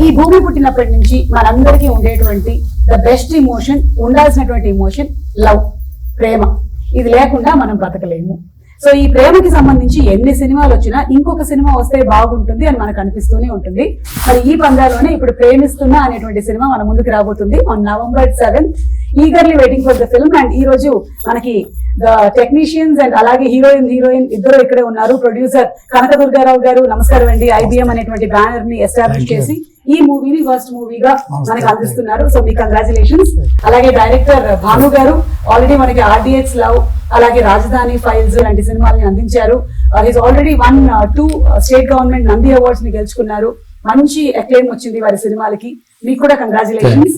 ఈ భూమి పుట్టినప్పటి నుంచి మనందరికీ ఉండేటువంటి ద బెస్ట్ ఇమోషన్, ఉండాల్సినటువంటి ఇమోషన్ లవ్, ప్రేమ. ఇది లేకుండా మనం బతకలేము. సో ఈ ప్రేమకి సంబంధించి ఎన్ని సినిమాలు వచ్చినా ఇంకొక సినిమా వస్తే బాగుంటుంది అని మనకు అనిపిస్తూనే ఉంటుంది. మరి ఈ పందాలోనే ఇప్పుడు ప్రేమిస్తున్నా అనేటువంటి సినిమా మన ముందుకు రాబోతుంది on November 7th. Eagerly waiting for the film. And ఈ రోజు మనకి ద టెక్నీషియన్స్ అండ్ అలాగే హీరోయిన్ ఇద్దరు ఇక్కడే ఉన్నారు. ప్రొడ్యూసర్ కనకదుర్గారావు గారు, నమస్కారం అండి. IBM అనేటువంటి బ్యానర్ ని ఎస్టాబ్లిష్ చేసి ఈ మూవీని ఫస్ట్ మూవీగా మనకి అందిస్తున్నారు. సో మీ కంగ్రాచులేషన్స్. అలాగే డైరెక్టర్ భాను గారు ఆల్రెడీ మనకి RDX లవ్, అలాగే రాజధాని ఫైల్స్ లాంటి సినిమాలని అందించారు. His already 1-2 state government Nandi awards ని గెలుచుకున్నారు. మంచి అక్లెయిమ్ వచ్చింది వారి సినిమాలకి. మీకు కూడా కంగ్రాచులేషన్స్.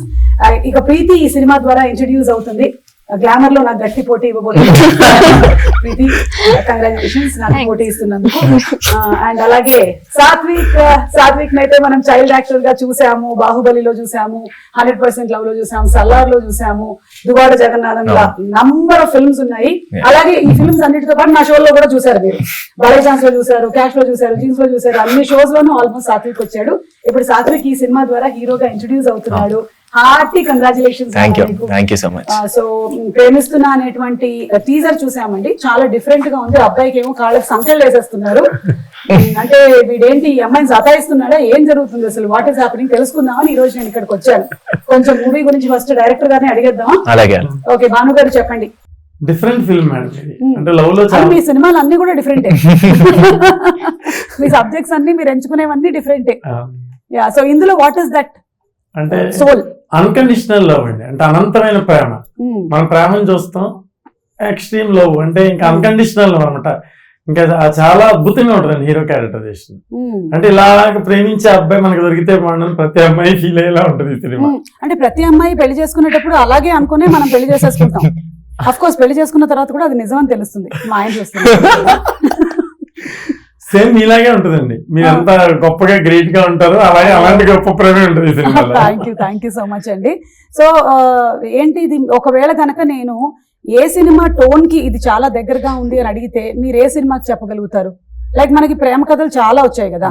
ఇక ప్రీతి ఈ సినిమా ద్వారా ఇంట్రడ్యూస్ అవుతుంది. గ్లామర్ లో నాకు గట్టి పోటీ ఇవ్వబోతుంది. ప్రీతి కంగ్రాచులేషన్స్ నాకు పోటీ ఇస్తున్నందుకు. అండ్ అలాగే సాత్విక్ అయితే మనం చైల్డ్ యాక్టర్ గా చూసాము, బాహుబలిలో చూసాము, 100% లవ్ లో చూసాము, సల్లార్ లో చూసాము, దువాడ జగన్నాథం లా నంబర్ ఆఫ్ ఫిల్మ్స్ ఉన్నాయి. అలాగే ఈ ఫిల్మ్స్ అన్నిటితో పాటు నా షోలో కూడా చూసారు మీరు. బలే ఛాన్స్ లో చూసారు, క్యాష్ లో చూసారు, జీన్స్ లో చూసారు, అన్ని షోస్ లోనూ ఆల్మోస్ట్ సాత్విక్ వచ్చాడు. ఇప్పుడు సాత్విక్ ఈ సినిమా ద్వారా హీరోగా ఇంట్రడ్యూస్ అవుతున్నాడు. Hearty congratulations. Thank you so much. So ప్రేమిస్తున్నా అనేటువంటి టీజర్ చూసామండి. చాలా డిఫరెంట్ గా ఉంది. అబ్బాయికి ఏమో కాళ్ళకి సంఖ్యలు వేసేస్తున్నారు. అంటే వీడేంటి ఈ అమ్మాయిని సతాయిస్తున్నాడా, ఏం జరుగుతుంది అసలు, వాట్ ఈస్ హ్యాపెనింగ్ తెలుసుకుందామని ఈ రోజు నేను ఇక్కడికి వచ్చాను. కొంచెం మూవీ గురించి ఫస్ట్ డైరెక్టర్ గారిని అడిగేద్దాం. అలాగే. ఓకే, భాను గారు చెప్పండి. డిఫరెంట్ ఫిల్మ్ అంటే లవ్ లో మీ సినిమాలు అన్ని కూడా డిఫరెంటే. మీ సబ్జెక్ట్స్ అన్ని మీరు ఎంచుకునేవన్నీ డిఫరెంటే. యా, సో ఇందులో వాట్ ఇస్ దట్ అంటే సోల్? అన్కండిషనల్ లవ్ అండి. అంటే అనంతమైన ప్రేమ. మన ప్రేమను చూస్తాం. ఎక్స్ట్రీమ్ లవ్ అంటే ఇంకా అన్కండిషనల్ లవ్ అనమాట. ఇంకా చాలా అద్భుతంగా ఉంటుంది హీరో క్యారెక్టరైజేషన్. అంటే ఇలా ప్రేమించే అబ్బాయి మనకు దొరికితే బాగుండని ప్రతి అమ్మాయి ఫీల్ అయ్యేలా ఉంటుంది ఈ సినిమా. అంటే ప్రతి అమ్మాయి పెళ్లి చేసుకునేటప్పుడు అలాగే అనుకునే మనం పెళ్లి చేసేసుకుంటాం. అఫ్ కోర్స్ పెళ్లి చేసుకున్న తర్వాత కూడా అది నిజమని తెలుస్తుంది. మా ఆయన చూస్తుంది. సేమ్ ఇలాగే ఉంటుందండి. మీరంతా గొప్పగా గ్రేట్ గా ఉంటారు, అలాగే అలాంటి గొప్ప ప్రేమే ఉంటుంది సినిమాలో. థ్యాంక్ యూ సో మచ్ అండి. సో ఏంటి ఇది, ఒకవేళ కనుక నేను ఏ సినిమా టోన్ కి ఇది చాలా దగ్గరగా ఉంది అని అడిగితే మీరు ఏ సినిమాకి చెప్పగలుగుతారు? లైక్ మనకి ప్రేమ కథలు చాలా వచ్చాయి కదా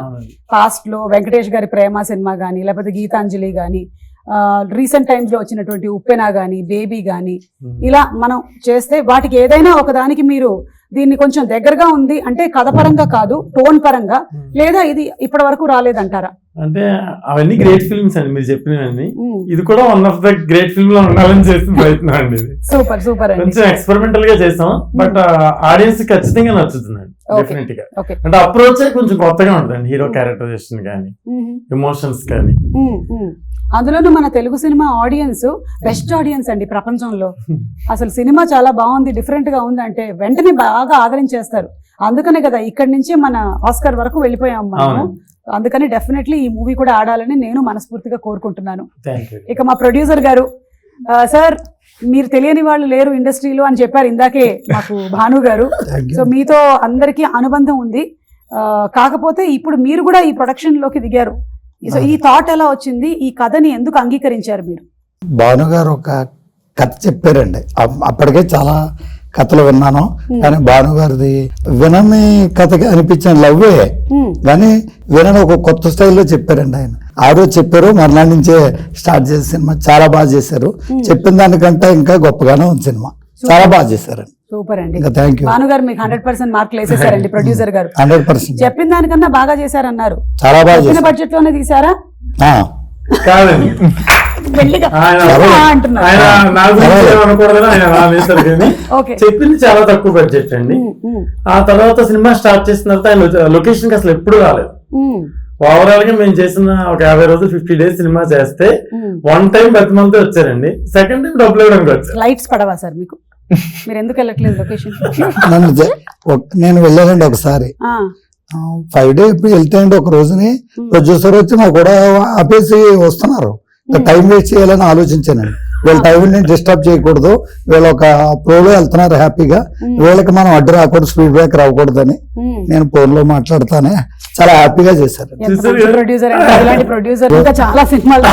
పాస్ట్ లో. వెంకటేష్ గారి ప్రేమ సినిమా గానీ, లేకపోతే గీతాంజలి గానీ, రీసెంట్ టైమ్స్ లో వచ్చినటువంటి ఉప్పెన గానీ, బేబీ గానీ, ఇలా మనం చేస్తే వాటికి ఏదైనా ఒకదానికి మీరు దీన్ని కొంచెం దగ్గరగా ఉంది అంటే కథ పరంగా కాదు, టోన్ పరంగా, లేదా ఇది ఇప్పటి వరకు రాలేదంటారా? అంటే అవన్నీ గ్రేట్ ఫిల్మ్స్ అండి మీరు చెప్పినవన్నీ. ఇది కూడా one of the great film లో ఉండాలని చేసిన ప్రయత్నం అండి. ఇది సూపర్ కొంచెం ఎక్స్పెరిమెంటల్ గా చేసాం, బట్ ఆడియన్స్ ఖచ్చితంగా నచ్చుతుందండి డెఫినెట్ గా. అంటే అప్రోచ్ కొంచెం కొత్తగా ఉంటుందండి, హీరో క్యారెక్టరైజేషన్ కానీ, ఎమోషన్స్ కానీ. అందులోనూ మన Telugu cinema audience best audience అండి ప్రపంచంలో. అసలు సినిమా చాలా బాగుంది, డిఫరెంట్ గా ఉంది అంటే వెంటనే బాగా ఆదరించేస్తారు. అందుకనే కదా ఇక్కడి నుంచి మన ఆస్కర్ వరకు వెళ్ళిపోయాం మనము. అందుకని డెఫినెట్లీ ఈ మూవీ కూడా ఆడాలని నేను మనస్ఫూర్తిగా కోరుకుంటున్నాను. ఇక మా ప్రొడ్యూసర్ గారు, సార్ మీరు తెలియని వాళ్ళు లేరు ఇండస్ట్రీలో అని చెప్పారు ఇందాకే మాకు భాను గారు. సో మీతో అందరికీ అనుబంధం ఉంది. కాకపోతే ఇప్పుడు మీరు కూడా ఈ ప్రొడక్షన్ లోకి దిగారు. సో ఈ థాట్ ఎలా వచ్చింది? ఈ కథని ఎందుకు అంగీకరించారు మీరు? భాను గారు ఒక కథ చెప్పారండి. అప్పటికే చాలా కథలు విన్నాను, కానీ భాను గారిది వినని కథగా అనిపించిన లవ్వే, కానీ వినని ఒక కొత్త స్టైల్లో చెప్పారండి ఆయన. ఆ రోజు చెప్పారు, మర్నాడు నుంచే స్టార్ట్ చేసే సినిమా చాలా బాగా చేశారు. చెప్పిన దానికంటే ఇంకా గొప్పగానే ఉంది సినిమా. చాలా బాగా చేశారండి. సూపర్ అండి. Thank you. భాను గారు మీకు 100% మార్కులు వేసేసారండి. ప్రొడ్యూసర్ గారు 100% చెప్పిన దానికన్నా బాగా చేశారన్నారు. చాలా బాగా చేశారు. బడ్జెట్ లోనే తీసారా? కాదండి, చెప్పింది చాలా తక్కువ బడ్జెట్ అండి. ఆ తర్వాత సినిమా స్టార్ట్ చేసిన తర్వాత ఆయన లొకేషన్ కి అసలు ఎప్పుడు రాలేదు. ఓవరాల్ గా మేము చేసిన ఒక 50 రోజులు 50 days సినిమా చేస్తే వన్ టైం ప్రతి మంత్ వచ్చారండి. సెకండ్ టైం డబ్బులు ఇవ్వడానికి వచ్చారు. లైట్స్ పడవా సార్ మీకు? మీరు ఎందుకు వెళ్ళట్లేదు లొకేషన్? నేను వెళ్ళానండి ఒకసారి. 5 days వెళ్తే అండి ఒక రోజుని ప్రొడ్యూసర్ వచ్చి నాకు కూడా ఆపేసి వస్తున్నారు. టైం వేస్ట్ చేయాలని ఆలోచించానండి. వీళ్ళ టైం నేను డిస్టర్బ్ చేయకూడదు, వీళ్ళు ఒక ఫ్లోలో వెళ్తున్నారు హ్యాపీగా, వీళ్ళకి మనం అడ్డు రాకూడదు, స్పీడ్ బ్రేక్ రాకూడదని నేను ఫోన్ లో మాట్లాడతానే చాలా హ్యాపీగా చేశారు. ప్రొడ్యూసర్ ఇలాంటి ప్రొడ్యూసర్ ఇంకా చాలా సినిమాలు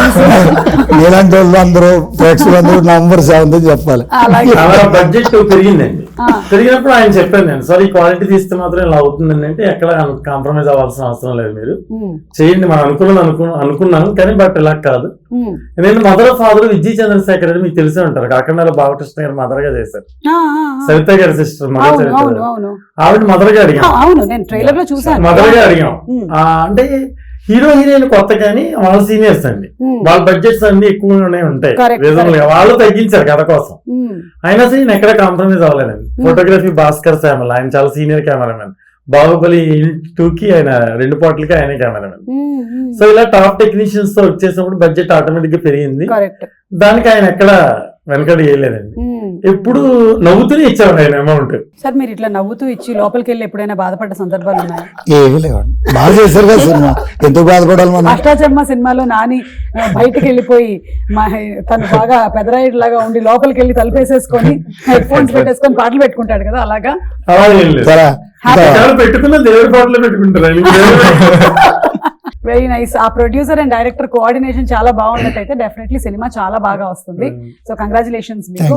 ఇలాంటి వాళ్ళు అందరూ ప్రేక్షకులందరూ నంబర్ 7 చెప్పాలి. చాలా బడ్జెట్ పెరిగిందండి. పెరిగినప్పుడు ఆయన చెప్పాను నేను, సార్ ఈ క్వాలిటీ తీస్తే మాత్రం ఇలా అవుతుందండి అంటే ఎక్కడ కాంప్రమైజ్ అవ్వాల్సిన అవసరం లేదు, మీరు చేయండి మనం అనుకున్నాను కానీ బట్ ఇలా కాదు. నేను మదర్ ఫాదర్ విజయ్ చంద్రశేఖర్ అని మీకు తెలిసే ఉంటారు, కాకినాడ బాలకృష్ణ గారు మదర్ గా చేశారు, సరిత గారి సిస్టర్ మదర్, ఆవిడ మదర్ గా అడిగాం, మదర్ గా అడిగాం. అంటే హీరో హీరోయిన్ కొత్త కానీ వాళ్ళ సీనియర్స్ అండి, వాళ్ళ బడ్జెట్స్ అన్ని ఎక్కువగానే ఉంటాయి రీజనబుల్ గా, వాళ్ళు తగ్గించారు కథ కోసం. అయినా సరే నేను ఎక్కడ కాంప్రమైజ్ అవ్వలేదండి. ఫోటోగ్రఫీ భాస్కర్ శ్యామల్, ఆయన చాలా సీనియర్ కెమెరామెన్. బాహుబలి 2కి ఆయన 2 పాటలకి ఆయన కెమెరామెన్. సో ఇలా టాప్ టెక్నీషియన్స్ తో వచ్చేసినప్పుడు బడ్జెట్ ఆటోమేటిక్ గా పెరిగింది. దానికి ఆయన ఎక్కడ వెనకడ వేయలేదండి, ఎప్పుడు నవ్వుతూనే ఇచ్చారు ఆయన అమౌంట్. సార్ మీరు ఇట్లా నవ్వుతూ ఇచ్చి లోపలికి వెళ్ళి ఎప్పుడైనా బాధపడ్డ సందర్భాలు ఉన్నాయా? ఏమీ లేవండి, బాగా చేశారు కదా సినిమా, ఎందుకు బాధపడాలి మనం. అష్టాచమ్మ సినిమాలో నాని బయటకు వెళ్ళిపోయి తను బాగా పెదరాయుడు లాగా ఉండి లోపలికి వెళ్ళి తలుపేసేసుకొని హెడ్ ఫోన్స్ పెట్టేసుకొని పాటలు పెట్టుకుంటాడు కదా, అలాగా పెట్టుకున్న దేవుడి పాటలు పెట్టుకుంటారు. Very nice. ఆ ప్రొడ్యూసర్ అండ్ డైరెక్టర్ కోఆర్డినేషన్ చాలా బాగున్నట్టయితే డెఫినెట్లీ సినిమా చాలా బాగా వస్తుంది. సో కంగ్రాచులేషన్స్ మీకు.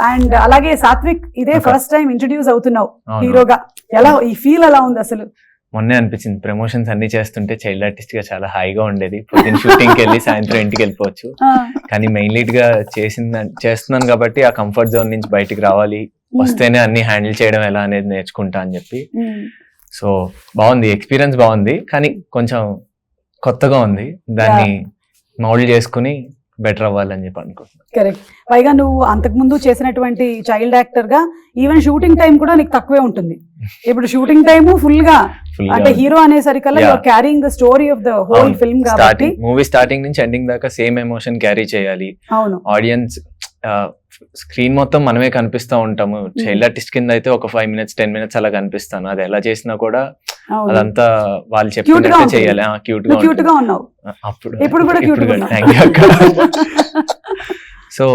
అండ్ అలాగే సాత్విక్, ఇదే ఫస్ట్ టైం ఇంట్రడ్యూస్ అవుతున్నావు హీరోగా, ఎలా ఈ ఫీల్ ఎలా ఉంది అసలు? మొన్నే అనిపించింది, ప్రమోషన్స్ అన్ని చేస్తుంటే చైల్డ్ ఆర్టిస్ట్ గా చాలా హాయిగా ఉండేది, పొద్దున్న షూటింగ్ కి వెళ్ళి సాయంత్రం ఇంటికి వెళ్ళిపోవచ్చు. కానీ మెయిన్ లీడ్ గా చేస్తున్నాను కాబట్టి ఆ కంఫర్ట్ జోన్ నుంచి బయటికి రావాలి, వస్తేనే అన్ని హ్యాండిల్ చేయడం ఎలా అనేది నేర్చుకుంటా అని చెప్పి. సో బాగుంది, ఎక్స్పీరియన్స్ బాగుంది, కానీ కొంచెం కొత్తగా ఉంది, దాన్ని మౌల్డ్ చేసుకుని బెటర్ అవ్వాలని చెప్పి అనుకుంటున్నాను. కరెక్ట్. పైగా నువ్వు అంతకుముందు చేసినటువంటి చైల్డ్ యాక్టర్ గా ఈవెన్ షూటింగ్ టైం కూడా నీకు తక్కువే ఉంటుంది. ఇప్పుడు షూటింగ్ టైమ్ ఫుల్ గా, అంటే హీరో అనేసరికల్లా you are carrying the story of the whole film కాబట్టి మూవీ స్టార్టింగ్ నుంచి ఎండింగ్ దాకా సేమ్ ఎమోషన్ క్యారీ చేయాలి. అవును, ఆడియన్స్ స్క్రీన్ మొత్తం మనమే కనిపిస్తూ ఉంటాము. చైల్డ్ ఆర్టిస్ట్ కింద అయితే ఒక 5 minutes 10 minutes అలా కనిపిస్తాను, అది ఎలా చేసినా కూడా అదంతా వాళ్ళు చెప్పినట్టు చేయాలి. క్యూట్ గా ఉన్నావు అప్పుడు, ఇప్పుడు కూడా క్యూట్ గా. సో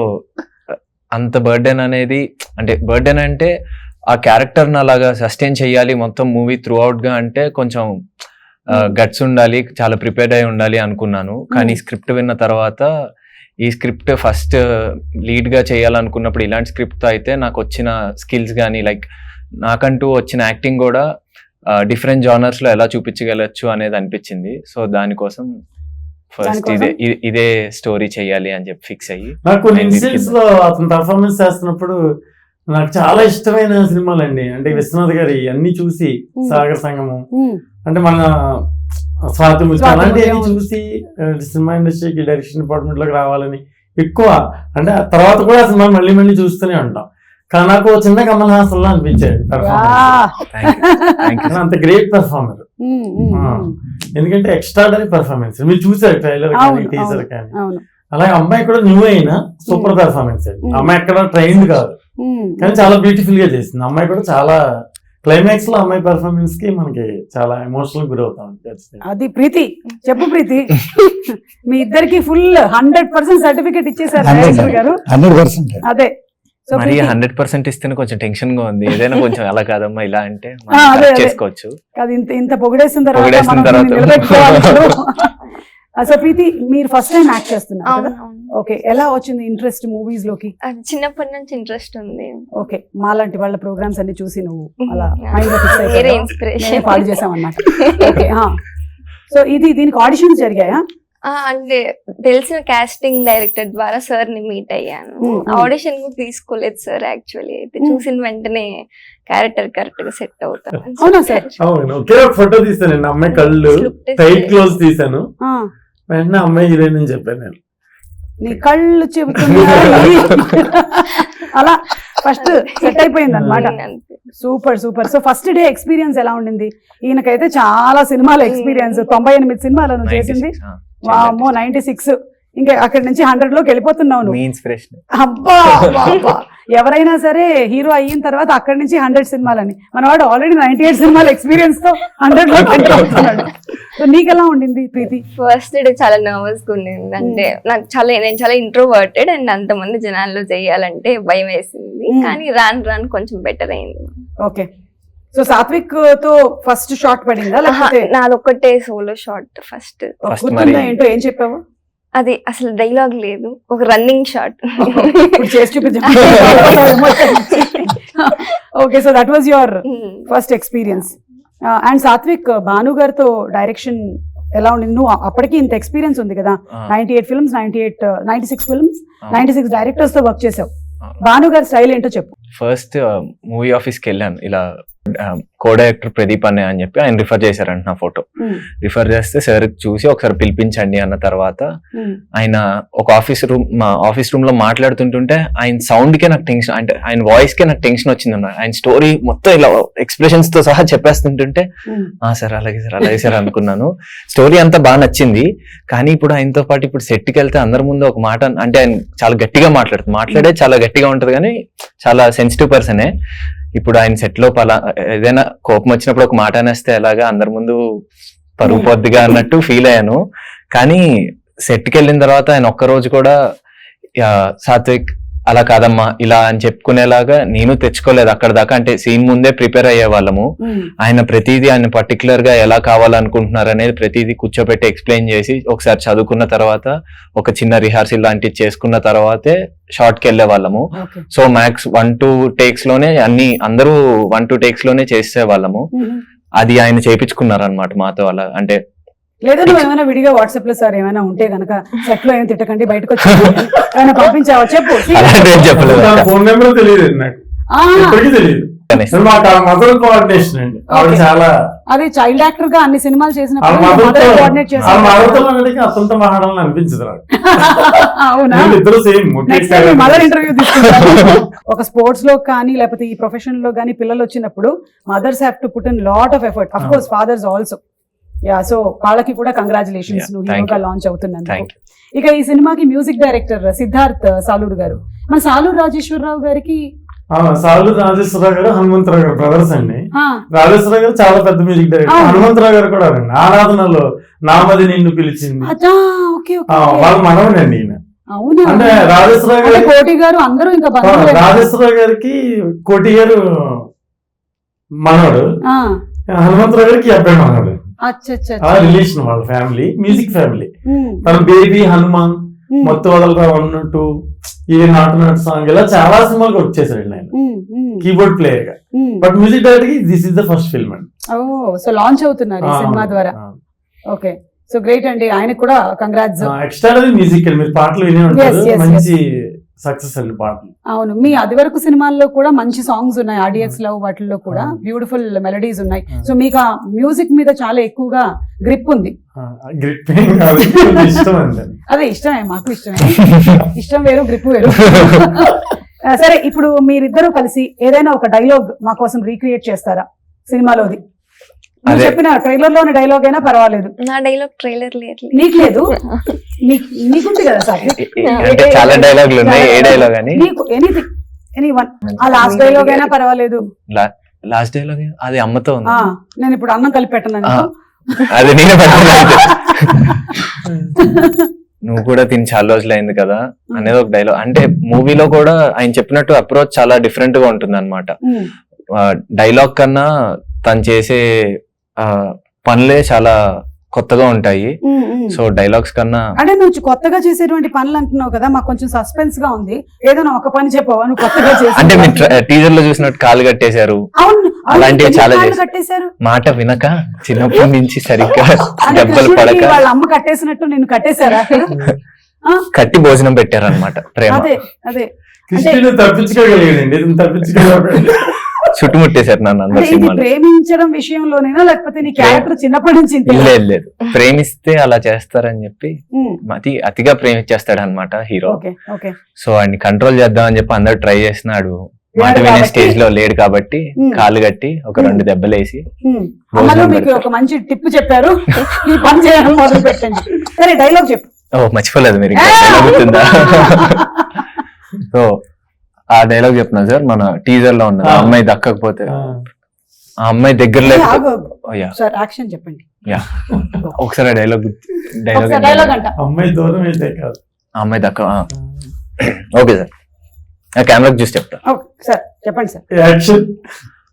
అంత బర్డెన్ అనేది, అంటే బర్డెన్ అంటే ఆ క్యారెక్టర్ ని అలాగా సస్టైన్ చేయాలి మొత్తం మూవీ త్రూ అవుట్ గా, అంటే కొంచెం గట్స్ ఉండాలి, చాలా ప్రిపేర్డ్ అయి ఉండాలి అనుకున్నాను. కానీ స్క్రిప్ట్ విన్న తర్వాత ఈ స్క్రిప్ట్ ఫస్ట్ లీడ్ గా చేయాలనుకున్నప్పుడు ఇలాంటి స్క్రిప్ట్ అయితే నాకు వచ్చిన స్కిల్స్ కానీ, లైక్ నాకంటూ వచ్చిన యాక్టింగ్ కూడా డిఫరెంట్ జానర్స్ లో ఎలా చూపించగలచ్చు అనేది అనిపించింది. సో దానికోసం ఫస్ట్ ఇదే స్టోరీ చేయాలి అని చెప్పి ఫిక్స్ అయ్యి. నాకు కొన్ని ఇన్సిడెంట్స్ లో అతను పర్ఫార్మెన్స్ చేస్తున్నప్పుడు నాకు చాలా ఇష్టమైన సినిమాలు అండి, అంటే విశ్వనాథ్ గారి అన్ని చూసి, సాగర్ సంగమం, అంటే మన స్వాతి ముత్యం అలాంటివన్నీ చూసి సినిమా ఇండస్ట్రీకి డైరెక్షన్ డిపార్ట్మెంట్ లోకి రావాలని ఎక్కువ, అంటే తర్వాత కూడా సినిమా మళ్ళీ మళ్ళీ చూస్తూనే ఉంటాం. కానీ నాకు చిన్న కమల్ హాసన్ లా అనిపించాడు పర్ఫార్మెన్స్, అంత గ్రేట్ పర్ఫార్మర్. ఎందుకంటే ఎక్స్ట్రాడనరీ పర్ఫార్మెన్స్, మీరు చూసారు ట్రైలర్ కానీ టీజర్ కానీ. అలాగే అమ్మాయి కూడా న్యూ అయినా సూపర్ పర్ఫార్మెన్స్ అండి. అమ్మాయి ఎక్కడ ట్రైన్డ్ కాదు కానీ చాలా బ్యూటిఫుల్ గా చేసింది. అమ్మాయి కూడా చాలా క్లైమాక్స్ లో అమ్మాయి పర్ఫార్మెన్స్ కి మనకి చాలా ఎమోషనల్ గురవుతాం. అది ప్రీతి, చెప్పు ప్రీతి, మీ ఇద్దరికి ఫుల్ 100% సర్టిఫికేట్ ఇచ్చేసారు గారు. 100%. అదే మరి 100% ఇస్తేనే కొంచెం టెన్షన్ గా ఉంది, ఏదైనా కొంచెం అలా కాదమ్మా ఇలా అంటే చేసుకోవచ్చు. ఇంత పొగిడేసిన తర్వాత సో ప్రీతి, మీరు ఫస్ట్ టైం యాక్ట్ చేస్తున్నారు కదా? ఓకే, ఎలా వచ్చింది ఇంట్రెస్ట్ మూవీస్ లోకి? చిన్నప్పటి నుంచి ఇంట్రెస్ట్ ఉంది. ఓకే, మాలాంటి వాళ్ళ ప్రోగ్రామ్స్ అన్ని చూసి నువ్వు అలా మైండ్ లో ఫిక్స్ అయిపోయావు, ఫాలో చేసామన్నమాట. ఓకే, సో దీనికి ఆడిషన్స్ జరిగాయా? అంటే తెలిసిన కాస్టింగ్ డైరెక్టర్ ద్వారా సార్ ని మీట్ అయ్యాను. ఆడిషన్ కూడా తీసుకోలేదు సార్, యాక్చువల్లీ అయితే చూసిన వెంటనే క్యారెక్టర్ కరెక్ట్ గా సెట్ అవుతాను. అవునా సార్? అవును, ఒకే ఒక ఫోటో తీసాను, అమ్మాయి కళ్ళు టైట్ క్లోజ్ తీసాను, వెంటనే అమ్మాయి హీరోయిన్ అని చెప్పాను నేను. నీ కళ్ళు చెబుతున్నా అలా ఫస్ట్ సెట్ అయిపోయింది అనమాట. Super super. So first day experience ఎలా ఉండింది? ఈయనకైతే చాలా సినిమాల ఎక్స్పీరియన్స్, 98 సినిమాలను చేసింది. వామ్మో, 96. ఇంకా అక్కడి నుంచి 100 లోకి వెళ్ళిపోతున్నావు నువ్వు. అబ్బా, ఎవరైనా సరే హీరో అయిన తర్వాత అక్కడి నుంచి 100 సినిమాలని, మనవాడు ఆల్రెడీ 98 సినిమాల ఎక్స్పీరియన్స్ తో 100 లోకి వెళ్ళిపోతున్నాడు. సో నీకెలా ఉండింది ప్రీతి? ఫస్ట్ డే చాలా నర్వస్ గా ఉండింది. అంటే నేను చాలా ఇంట్రోవర్టెడ్ అండ్ అంతమంది జనాల్లో చేయాలంటే భయం వేసింది. కానీ రాను కొంచెం బెటర్ అయింది. ఓకే, సో సాత్విక్ తో ఫస్ట్ షాట్ పడిందా ఆహా, లేకపోతే నాదొక్కటే సోలో షాట్ ఫస్ట్. First గుర్తుందా మరి- ఏంటో ఏం చెప్పావు? అది అసలు డైలాగ్ లేదు, ఒక రన్నింగ్ షాట్. ఇప్పుడు చేసి చూపించు. Okay, so that was your first experience. And Satvik, Bhanu గారితో డైరెక్షన్ ఎలా ఉండింది? నువ్వు అప్పటికి ఇంత ఎక్స్పీరియన్స్ ఉంది కదా, 98 ఫిల్మ్స్, 96 ఫిల్మ్స్, 96 డైరెక్టర్స్ తో వర్క్ చేసావు. భాను గారి స్టైల్ ఏంటో చెప్పు. ఫస్ట్ మూవీ ఆఫీస్కి వెళ్ళాను, ఇలా కో డైరెక్టర్ ప్రదీప్ అనే అని చెప్పి ఆయన రిఫర్ చేశారంట నా ఫోటో. రిఫర్ చేస్తే సార్ చూసి ఒకసారి పిలిపించండి అన్న తర్వాత ఆయన ఒక మా ఆఫీస్ రూమ్ లో మాట్లాడుతుంటుంటే ఆయన సౌండ్ కే నాకు టెన్షన్, అంటే ఆయన వాయిస్ కే నాకు టెన్షన్ వచ్చింది అన్నమాట. ఆయన స్టోరీ మొత్తం ఇలా ఎక్స్ప్రెషన్స్ తో సహా చెప్పేస్తుంటుంటే సార్ అలాగే సార్ అలాగే సార్ అనుకున్నాను. స్టోరీ అంతా బాగా నచ్చింది. కానీ ఇప్పుడు ఆయనతో పాటు ఇప్పుడు సెట్కి వెళ్తే అందరి ముందు ఒక మాట, అంటే ఆయన చాలా గట్టిగా మాట్లాడే చాలా గట్టిగా ఉంటది కానీ చాలా సెన్సిటివ్ పర్సనే. ఇప్పుడు ఆయన సెట్ లో ఏదైనా కోపం వచ్చినప్పుడు ఒక మాట అనేస్తే ఎలాగా అందరి ముందు పరుగు పొద్దుగా అన్నట్టు ఫీల్ అయ్యాను. కానీ సెట్కి వెళ్ళిన తర్వాత ఆయన ఒక్కరోజు కూడా సాత్విక్ అలా కాదమ్మా ఇలా అని చెప్పుకునేలాగా నేను తెచ్చుకోలేదు అక్కడ దాకా. అంటే సీన్ ముందే ప్రిపేర్ అయ్యే వాళ్ళము. ఆయన ప్రతిదీ ఆయన పర్టికులర్ గా ఎలా కావాలనుకుంటున్నారు అనేది ప్రతిదీ కూర్చోబెట్టి ఎక్స్ప్లెయిన్ చేసి ఒకసారి చదువుకున్న తర్వాత ఒక చిన్న రిహార్సల్ లాంటివి చేసుకున్న తర్వాతే షార్ట్ కి వెళ్లే వాళ్ళము. సో మ్యాక్స్ 1-2 టేక్స్ లోనే అందరూ 1-2 టేక్స్ లోనే చేసే వాళ్ళము. అది ఆయన చేయించుకున్నారు అనమాట మాతో. అలా అంటే లేదా నువ్వు ఏమైనా విడిగా వాట్సాప్ లో సార్ ఏమైనా ఉంటే గనక సెట్ లో ఏం తిట్టకండి బయటకు వచ్చి ఏమైనా పంపించావా చెప్పు. అలాంటి ఏం చెప్పలేదు. ఫోన్ నెంబర్ తెలియదు నాకు, ఇప్పటికీ తెలియదు. మదర్ కోఆర్డినేషన్ అండి ఆవిడ చాలా. అది చైల్డ్ యాక్టర్ గా అన్ని సినిమాలు ఆ చేసినప్పుడు మదర్తో mother coordinate ఆ చేశారు. మదర్తో అడిగి అతనితో మాట్లాడాలని అనిపించదు నాకు. అవునా? ఇద్దరు same next time mother interview తీసుకుంటారు. ఒక స్పోర్ట్స్ లో కానీ లేకపోతే ఈ ప్రొఫెషన్ లో కానీ పిల్లలు వచ్చినప్పుడు mothers have to put in lot of effort. Of course fathers also. Ya, so వాళ్ళకి కూడా కంగ్రాచులేషన్స్, Yeah, నువ్వు thank హీరోగా you. లాంచ్ అవుతున్నందుకు. Thank you. ఇక ఈ సినిమాకి మ్యూజిక్ డైరెక్టర్ సిద్ధార్థ్ సాలూరు గారు. మన సాలూరు రాజేశ్వరరావు గారికి సాలు రాజేశ్వరరావు గారు హనుమంతరావు గారు బ్రదర్స్ అండి. ఆ, రాజేశ్వరరావు గారు చాలా పెద్ద మ్యూజిక్ డైరెక్టర్. అవును. హనుమంతరావు గారు కూడా అండి ఆరాధనలో నామది నిన్ను పిలిచింది అచ్చా, ఓకే ఓకే. వాళ్ళ మనవడండి ఈయన. అవునా? అంటే రాజేశ్వరరావు అంటే గారు కోటి గారు అందరూ ఇంకా బంధువులే. రాజేశ్వరరావు గారికి కోటి గారు మనవడు, ఆ, హనుమంతరావు గారికి అబ్బాయి మనవడు. అచ్చా అచ్చా ఆ రిలేషన్ వాళ్ళ ఫ్యామిలీ, మ్యూజిక్ ఫ్యామిలీ. ఉమ్, తన బేబీ హనుమాన్, ఉమ్, మొత్తం వదలరా 1, 2, ఇది నాటు సాంగ్, ఇలా చాలా సినిమాలు వర్క్ చేశాడు ఆయన ఉమ్, ఉమ్, కీబోర్డ్ ప్లేయర్ గా. ఉమ్. బట్ మ్యూజిక్ డైరెక్టర్ కి this is the first film అండి. ఓ, సో లాంచ్ అవుతున్నారు ఈ సినిమా ద్వారా. ఓకే, సో గ్రేట్ అండి, ఆయనకు కూడా కంగ్రాట్స్. ఎక్స్ట్రాడనరీ మ్యూజిక్ అండి, మీరు పాటలు వినే ఉంటారు. yes, మంచి సక్సెస్ అండి పాటలు. అవును, మీ అది వరకు సినిమాల్లో కూడా మంచి సాంగ్స్ ఉన్నాయి, ఆడియన్స్ లవ్ వాటిల్లో కూడా బ్యూటిఫుల్ మెలడీస్ ఉన్నాయి. సో మీకు ఆ మ్యూజిక్ మీద చాలా ఎక్కువగా గ్రిప్ ఉంది. గ్రిప్ ఇష్టం అండి. అదే ఇష్టమే, మాకు ఇష్టమే. ఇష్టం వేరు, గ్రిప్ వేరు. సరే, ఇప్పుడు మీరిద్దరూ కలిసి ఏదైనా ఒక డైలాగ్ మా కోసం రీక్రియేట్ చేస్తారా సినిమాలోది? నువ్వు అదే. చెప్పిన ట్రైలర్ లోని డైలాగ్ అయినా పర్వాలేదు. నా డైలాగ్ ట్రైలర్ లేదు. నీకు లేదు, నీకుంది కదా సార్. అంటే చాలా డైలాగులు ఉన్నాయి, ఏ డైలాగ్ అని. నీకు ఎనీథింగ్, ఎనీ వన్. ఆ లాస్ట్ డైలాగ్ అయినా పర్వాలేదు. లాస్ట్ డైలాగ్ అది అమ్మతో ఉంది. ఆ, నేను ఇప్పుడు అన్నం కలిపి పెట్టను. ఆ, అది నేనే పెట్టలేదు. నువ్వు కూడా తిని చాలా రోజులు అయింది కదా అనేది ఒక డైలాగ్. అంటే మూవీలో కూడా ఆయన చెప్పినట్టు అప్రోచ్ చాలా డిఫరెంట్ గా ఉంటుంది అనమాట. డైలాగ్ కన్నా తను చేసే పనులే చాలా కొత్తగా ఉంటాయి. సో డైలాగ్స్ కన్నా అంటే నువ్వు కొత్తగా చేసేటువంటి పనులు అంటున్నావు కదా, మాకు కొంచెం సస్పెన్స్ గా ఉంది. ఏదైనా ఒక పని చెప్పవా నువ్వు కొత్తగా అంటే చేసి? మీరు టీజర్ లో చూసినట్టు కాలు కట్టేశారు, అవును, అలాంటివి చాలా చేశారు. కట్టేశారు. మాట వినక చిన్నప్పటి నుంచి సరిగ్గా అంటే దెబ్బలు పడక కృష్ణుడికి వాళ్ళ అమ్మ కట్టేసినట్టు నేను కట్టేశారా? ఆ, కట్టి భోజనం పెట్టారనమాట. ప్రేమ అదే అదే. కృష్ణుడు తప్పించుకోగలిగాడండి, ఇది తప్పించుకోగలిగాడు. చుట్టుముట్టేశారు నన్ను అందరు అంటే ఇది సినిమాలు. ప్రేమించడం విషయంలోనేనా లేకపోతే నీ క్యారెక్టర్ చిన్నప్పటి నుంచి ఇంతేనా? లేదు లేదు, ప్రేమిస్తే అలా చేస్తారని చెప్పి ఉమ్, అతిగా ప్రేమించేస్తాడు అనమాట హీరో. Okay okay. సో ఆయన్ని కంట్రోల్ చేద్దామని చెప్పి అందరు ట్రై చేసినాడు. మాట లేడు వినే కాబట్టి. స్టేజ్ లో లేడు కాబట్టి ఉమ్. కాలు కట్టి ఒక 2 దెబ్బలేసి ఉమ్, అమ్మలో మీకు ఒక మంచి టిప్ చెప్పారు, ఈ పని చేయడం మొదలు పెట్టండి. సరే, డైలాగ్ చెప్పు. ఓ మర్చిపోలేదు మీరు, ఇంకా dialogue గుర్తుందా? సో ఆ డైలాగ్ చెప్తున్నా సార్, మన టీజర్ లో ఉన్నది. ఆ అమ్మాయి దక్కకపోతే, ఆ అమ్మాయి దగ్గర ఏ, లేకపోతే, ఆగు, ఆగు. ఓ యా సార్ యాక్షన్ చెప్పండి. యా ఒకసారి డైలాగ్ ఒకసారి డైలాగ్ అంట. అమ్మాయి దూరం అయితే కాదు. ఆ అమ్మాయి దక్క. ఓకే సార్, ఆ కెమెరాకి చూసి చెప్తా. ఓకే సార్, చెప్పండి సార్. యాక్షన్.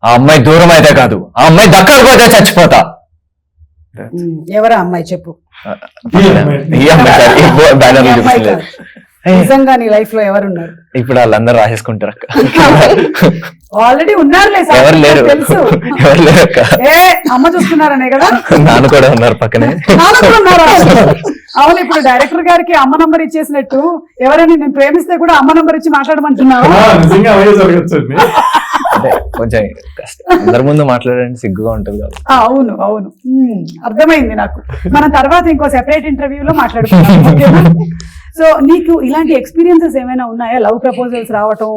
ఆ అమ్మాయి దూరం అయితే కాదు, ఆ అమ్మాయి దక్కకపోతే చచ్చిపోతా. ఎవరా అమ్మాయి చెప్పు. ఈ అమ్మాయి కాదు, ఈ బ్యానర్ ఈ లో అమ్మాయి చూపించలేదు. కాదు. నిజంగా నీ లైఫ్ లో ఎవరున్నారు? ఇప్పుడు వాళ్ళందరూ రాసేసుకుంటారు అక్క. ఆల్రెడీ ఉన్నారులే సార్, ఎవరు లేరు, తెలుసు. ఎవరు లేరు అక్క. ఏ అమ్మ చూస్తున్నారనే కదా. నాన్న కూడా ఉన్నారు పక్కనే. నాన్న కూడా ఉన్నారా? అవును, ఇప్పుడు డైరెక్టర్ గారికి అమ్మ నంబర్ ఇచ్చేసినట్టు ఎవరైనా నేను ప్రేమిస్తే కూడా అమ్మ నంబర్ ఇచ్చి మాట్లాడమంటున్నావు. నిజంగా అవే జరగచ్చండి. అంటే కొంచెం కష్టం, అందరి ముందు మాట్లాడడానికి సిగ్గుగా ఉంటుంది కదా. అవును అవును, అర్థమైంది నాకు. మనం తర్వాత ఇంకో సెపరేట్ ఇంటర్వ్యూలో మాట్లాడుకుందాం. సో నీకు ఇలాంటి ఎక్స్పీరియన్సెస్ ఏమైనా ఉన్నాయా? లవ్ ప్రపోజల్స్ రావటం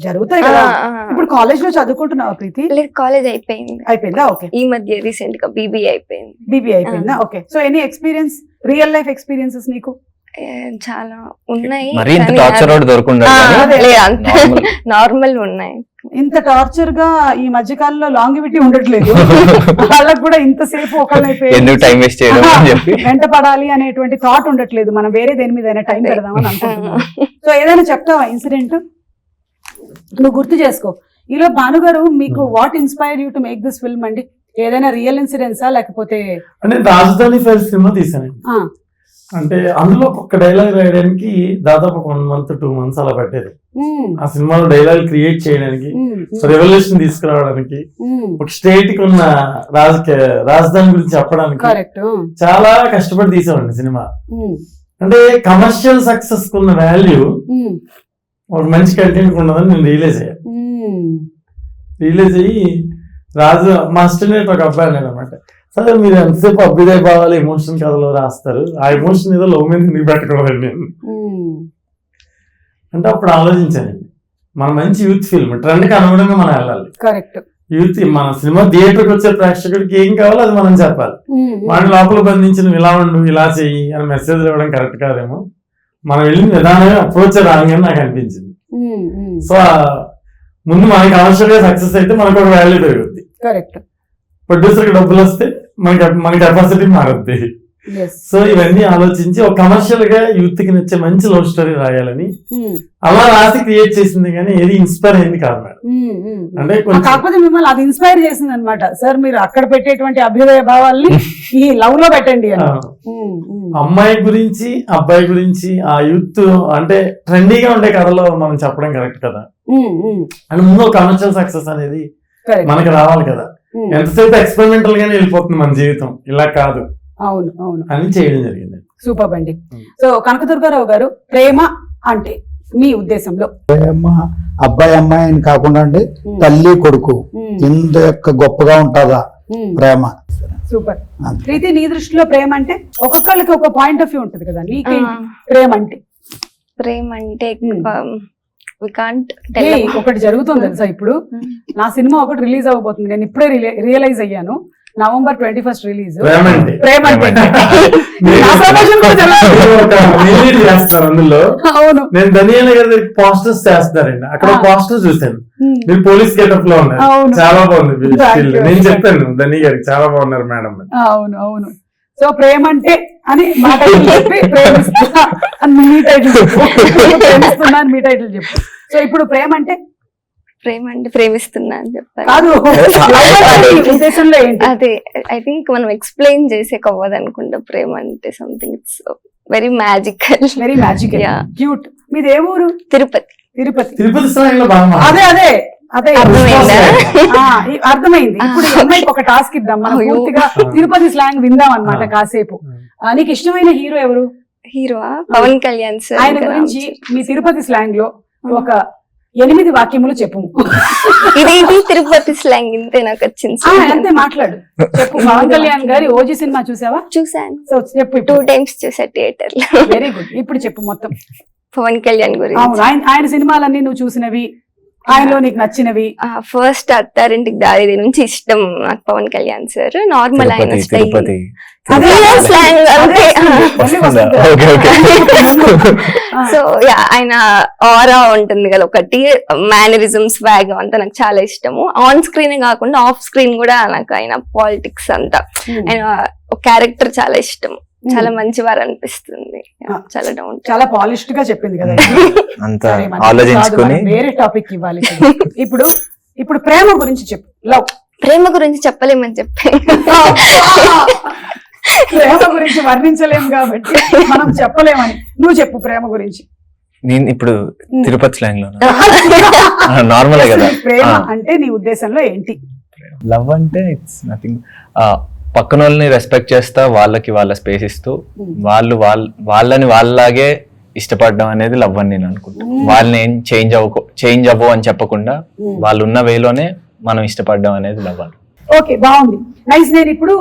జరుగుతాయి కదా. ఇప్పుడు కాలేజ్ లో చదువుకుంటున్నావా ప్రీతి? లేదు, కాలేజ్ అయిపోయింది. అయిపోయిందా? ఓకే. ఈ మధ్య రీసెంట్ గా బీబీఏ అయిపోయింది. బీబీ అయిపోయిందా? Okay. So any experience, real life experiences నీకు? చాలా ఉన్నాయి. మరి ఇంత టార్చర్ అవుట్ దొరకుండా నార్మల్ ఉన్నాయి. ఇంత టార్చర్ గా ఈ మధ్య కాలంలో లాంగివిటీ ఉండట్లేదు. వాళ్ళకు కూడా ఇంతసేపు ఎందుకు టైం వేస్ట్ చేయడం అని చెప్పి వెంట పడాలి అనేటువంటి థాట్ ఉండట్లేదు. మనం వేరే దేని మీద టైం పెడదామని అనుకుంటున్నాం. సో ఏదైనా చెప్తావా ఇన్సిడెంట్? నువ్వు గుర్తు చేసుకో. ఈలో భానుగారు, మీకు what inspire you to make this film అండి? ఏదైనా రియల్ ఇన్సిడెంట్సా లేకపోతే? అంటే రాజధాని ఫైల్స్ సినిమా తీసానండి. అంటే అందులో ఒక డైలాగ్ రాయడానికి దాదాపు 1 month 2 months అలా పట్టేది. ఆ సినిమాలో డైలాగ్ క్రియేట్ చేయడానికి, రెవల్యూషన్ తీసుకురావడానికి, ఒక స్టేట్ కి ఉన్న రాజధాని గురించి చెప్పడానికి చాలా కష్టపడి తీసామండి సినిమా. అంటే కమర్షియల్ సక్సెస్ కున్న వాల్యూ ఒక మంచి కంటెంట్ ఉన్నదని నేను రియలైజ్ అయ్యి మా అసిస్టెంట్ ఒక అబ్బాయి అన్నాడు అనమాట, సరే మీరు ఎంతసేపు అభ్యుదయ భావాలు ఎమోషన్ కథలో రాస్తారు, ఆ ఎమోషన్ ఏదో లవ్ మీద నీకు పెట్టకూడదండి నేను అంటే. అప్పుడు ఆలోచించానండి, మన మంచి యూత్ ఫిల్మ్ ట్రెండ్ కి అనుగుణంగా మనం వెళ్ళాలి. కరెక్ట్. యూత్ మన సినిమా థియేటర్కి వచ్చే ప్రేక్షకుడికి ఏం కావాలో అది మనం చెప్పాలి. వాడిని లోపల బంధించి నువ్వు ఇలా ఉండు, ఇలా చెయ్యి అని మెసేజ్ ఇవ్వడం కరెక్ట్ కాదేమో. మనం వెళ్ళిన విధానమే అప్రోచ్ రాంగ్ అని నాకు అనిపించింది. సో ముందు మనకి అవసరంగా సక్సెస్ అయితే మనకు ఒక వాల్యూ పెరుగుద్ది. కరెక్ట్. ప్రొడ్యూసర్ కి డబ్బులు వస్తే మన కెపాసిటీ మారుద్ది. సో ఇవన్నీ ఆలోచించి ఒక కమర్షియల్ గా యూత్ కి నచ్చే మంచి లవ్ స్టోరీ రాయాలని అలా రాసి క్రియేట్ చేసింది, కానీ ఏది ఇన్స్పైర్ అయింది కాదు మేడం. అంటే కాకపోతే మిమ్మల్ని అది ఇన్స్పైర్ చేసింది అనమాట. సార్ మీరు అక్కడ పెట్టేటువంటి అభ్యుదయ భావాల్ని ఈ లవ్ లో పెట్టండి. అమ్మాయి గురించి అబ్బాయి గురించి ఆ యూత్ అంటే ట్రెండీగా ఉండే కథలో మనం చెప్పడం కరెక్ట్ కదా. అండ్ ముందు కమర్షియల్ సక్సెస్ అనేది మనకి రావాలి కదా. ఎంతసేపు ఎక్స్పెరిమెంటల్ గానే వెళ్ళిపోతుంది మన జీవితం, ఇలా కాదు. అవును అవును అని చేయడం జరిగింది. సూపర్ అండి. సో కనకదుర్గారావు గారు, ప్రేమ అంటే మీ ఉద్దేశంలో? ప్రేమ అబ్బాయి అమ్మాయి అని కాకుండా అండి, తల్లి కొడుకు ఇంత యొక్క గొప్పగా ఉంటుందా ప్రేమ? సూపర్. ప్రీతి, నీ దృష్టిలో ప్రేమ అంటే? ఒక్కొక్కరికి ఒక పాయింట్ ఆఫ్ వ్యూ ఉంటుంది కదా. నీకేంటి ప్రేమ అంటే? ప్రేమ అంటే ఒకటి జరుగుతుంది తెలుసా, ఇప్పుడు నా సినిమా ఒకటి రిలీజ్ అవ్వబోతుంది. నేను ఇప్పుడే రియలైజ్ అయ్యాను. November 21st release. ప్రేమ అందులో నేను ధనియాల గారి పోస్టర్స్ చేస్తున్నారండి. అక్కడ పోస్టర్ చూసాను, మీరు పోలీస్ గెటప్ లో ఉన్నారు, చాలా బాగుంది. నేను చెప్పాను ధని గారికి, చాలా బాగున్నారు మేడం. అవును అవును. సో ప్రేమ అంటే అని మా టైటిల్ చెప్పి, ప్రేమిస్తున్నా అని మీ టైటిల్ చెప్పు, ప్రేమిస్తున్నా అని మీ టైటిల్ చెప్పు. సో ఇప్పుడు ప్రేమ అంటే? ప్రేమ అంటే ప్రేమిస్తున్నా అని చెప్పారు కాదు, ఉద్దేశంలో ఏంటి? అదే ఐ థింక్ మనం ఎక్స్ప్లెయిన్ చేసే కవ్వదు అనుకుంటా. ప్రేమ అంటే something it's very magical. Very magical, cute. మీది ఏ ఊరు? తిరుపతి. తిరుపతి. అదే అదే అదే అర్థమైందా? అర్థమైంది. ఇప్పుడు ఈ అమ్మాయికి ఒక టాస్క్ ఇద్దాం, మనం పూర్తిగా తిరుపతి స్లాంగ్ విందాం అన్నమాట కాసేపు. నీకు ఇష్టమైన హీరో ఎవరు? Hero Pawan Kalyan sir. ఆయన గురించి మీ తిరుపతి స్లాంగ్ లో ఒక 8 వాక్యములు చెప్పు. ఇది తిరుపతి స్లాంగ్ ఇంతే నాకు వచ్చింది. అంతే, మాట్లాడు, చెప్పు. పవన్ కళ్యాణ్ గారి ఓజీ సినిమా చూసావా? చూసాను. సో చెప్పు. 2 times చూసా థియేటర్ లో. Very good. ఇప్పుడు చెప్పు మొత్తం పవన్ కళ్యాణ్ గురించి. ఆయన సినిమాలన్నీ నువ్వు చూసినవి, ఆయనలో నీకు నచ్చినవి? ఫస్ట్ అత్తారింటికి దారి నుంచి ఇష్టం నాకు పవన్ కళ్యాణ్ సార్. నార్మల్ ఆయన సో ఆయన ఆరా ఉంటుంది కదా ఒకటి, మేనరిజమ్స్, వ్యాగ్ అంతా నాకు చాలా ఇష్టము. ఆన్ స్క్రీన్ కాకుండా ఆఫ్ స్క్రీన్ కూడా నాకు ఆయన పాలిటిక్స్ అంతా, ఆయన క్యారెక్టర్ చాలా ఇష్టం. చాలా మంచివారు అనిపిస్తుంది. చాలా డౌన్, చాలా పాలిష్డ్ గా చెప్పింది కదా. అంతా ఆలోచించుకొని వేరే టాపిక్ ఇవ్వాలి. ఇప్పుడు ఇప్పుడు ప్రేమ గురించి చెప్పు. లవ్ ప్రేమ గురించి చెప్పలేమని చెప్పి ప్రేమ గురించి వర్ణించలేము కాబట్టి మనం చెప్పలేమని. నువ్వు చెప్పు ప్రేమ గురించి. నేను ఇప్పుడు తిరుపతి స్లాంగ్ లో నార్మలే కదా. ప్రేమ అంటే నీ ఉద్దేశంలో ఏంటి? లవ్ అంటే ఇట్స్ నథింగ్, పక్కన వాళ్ళని రెస్పెక్ట్ చేస్తా, వాళ్ళకి వాళ్ళ స్పేస్ ఇస్తూ వాళ్ళని వాళ్ళలాగే ఇష్టపడడం అనేది లవ్ అని నేను అనుకుంటాను. వాళ్ళని ఏం చేంజ్ అవ్వు అని చెప్పకుండా వాళ్ళు ఉన్న వేలోనే మనం ఇష్టపడడం అనేది లవ్ అని. ఓకే, బాగుంది, నైస్. నేను ఇప్పుడు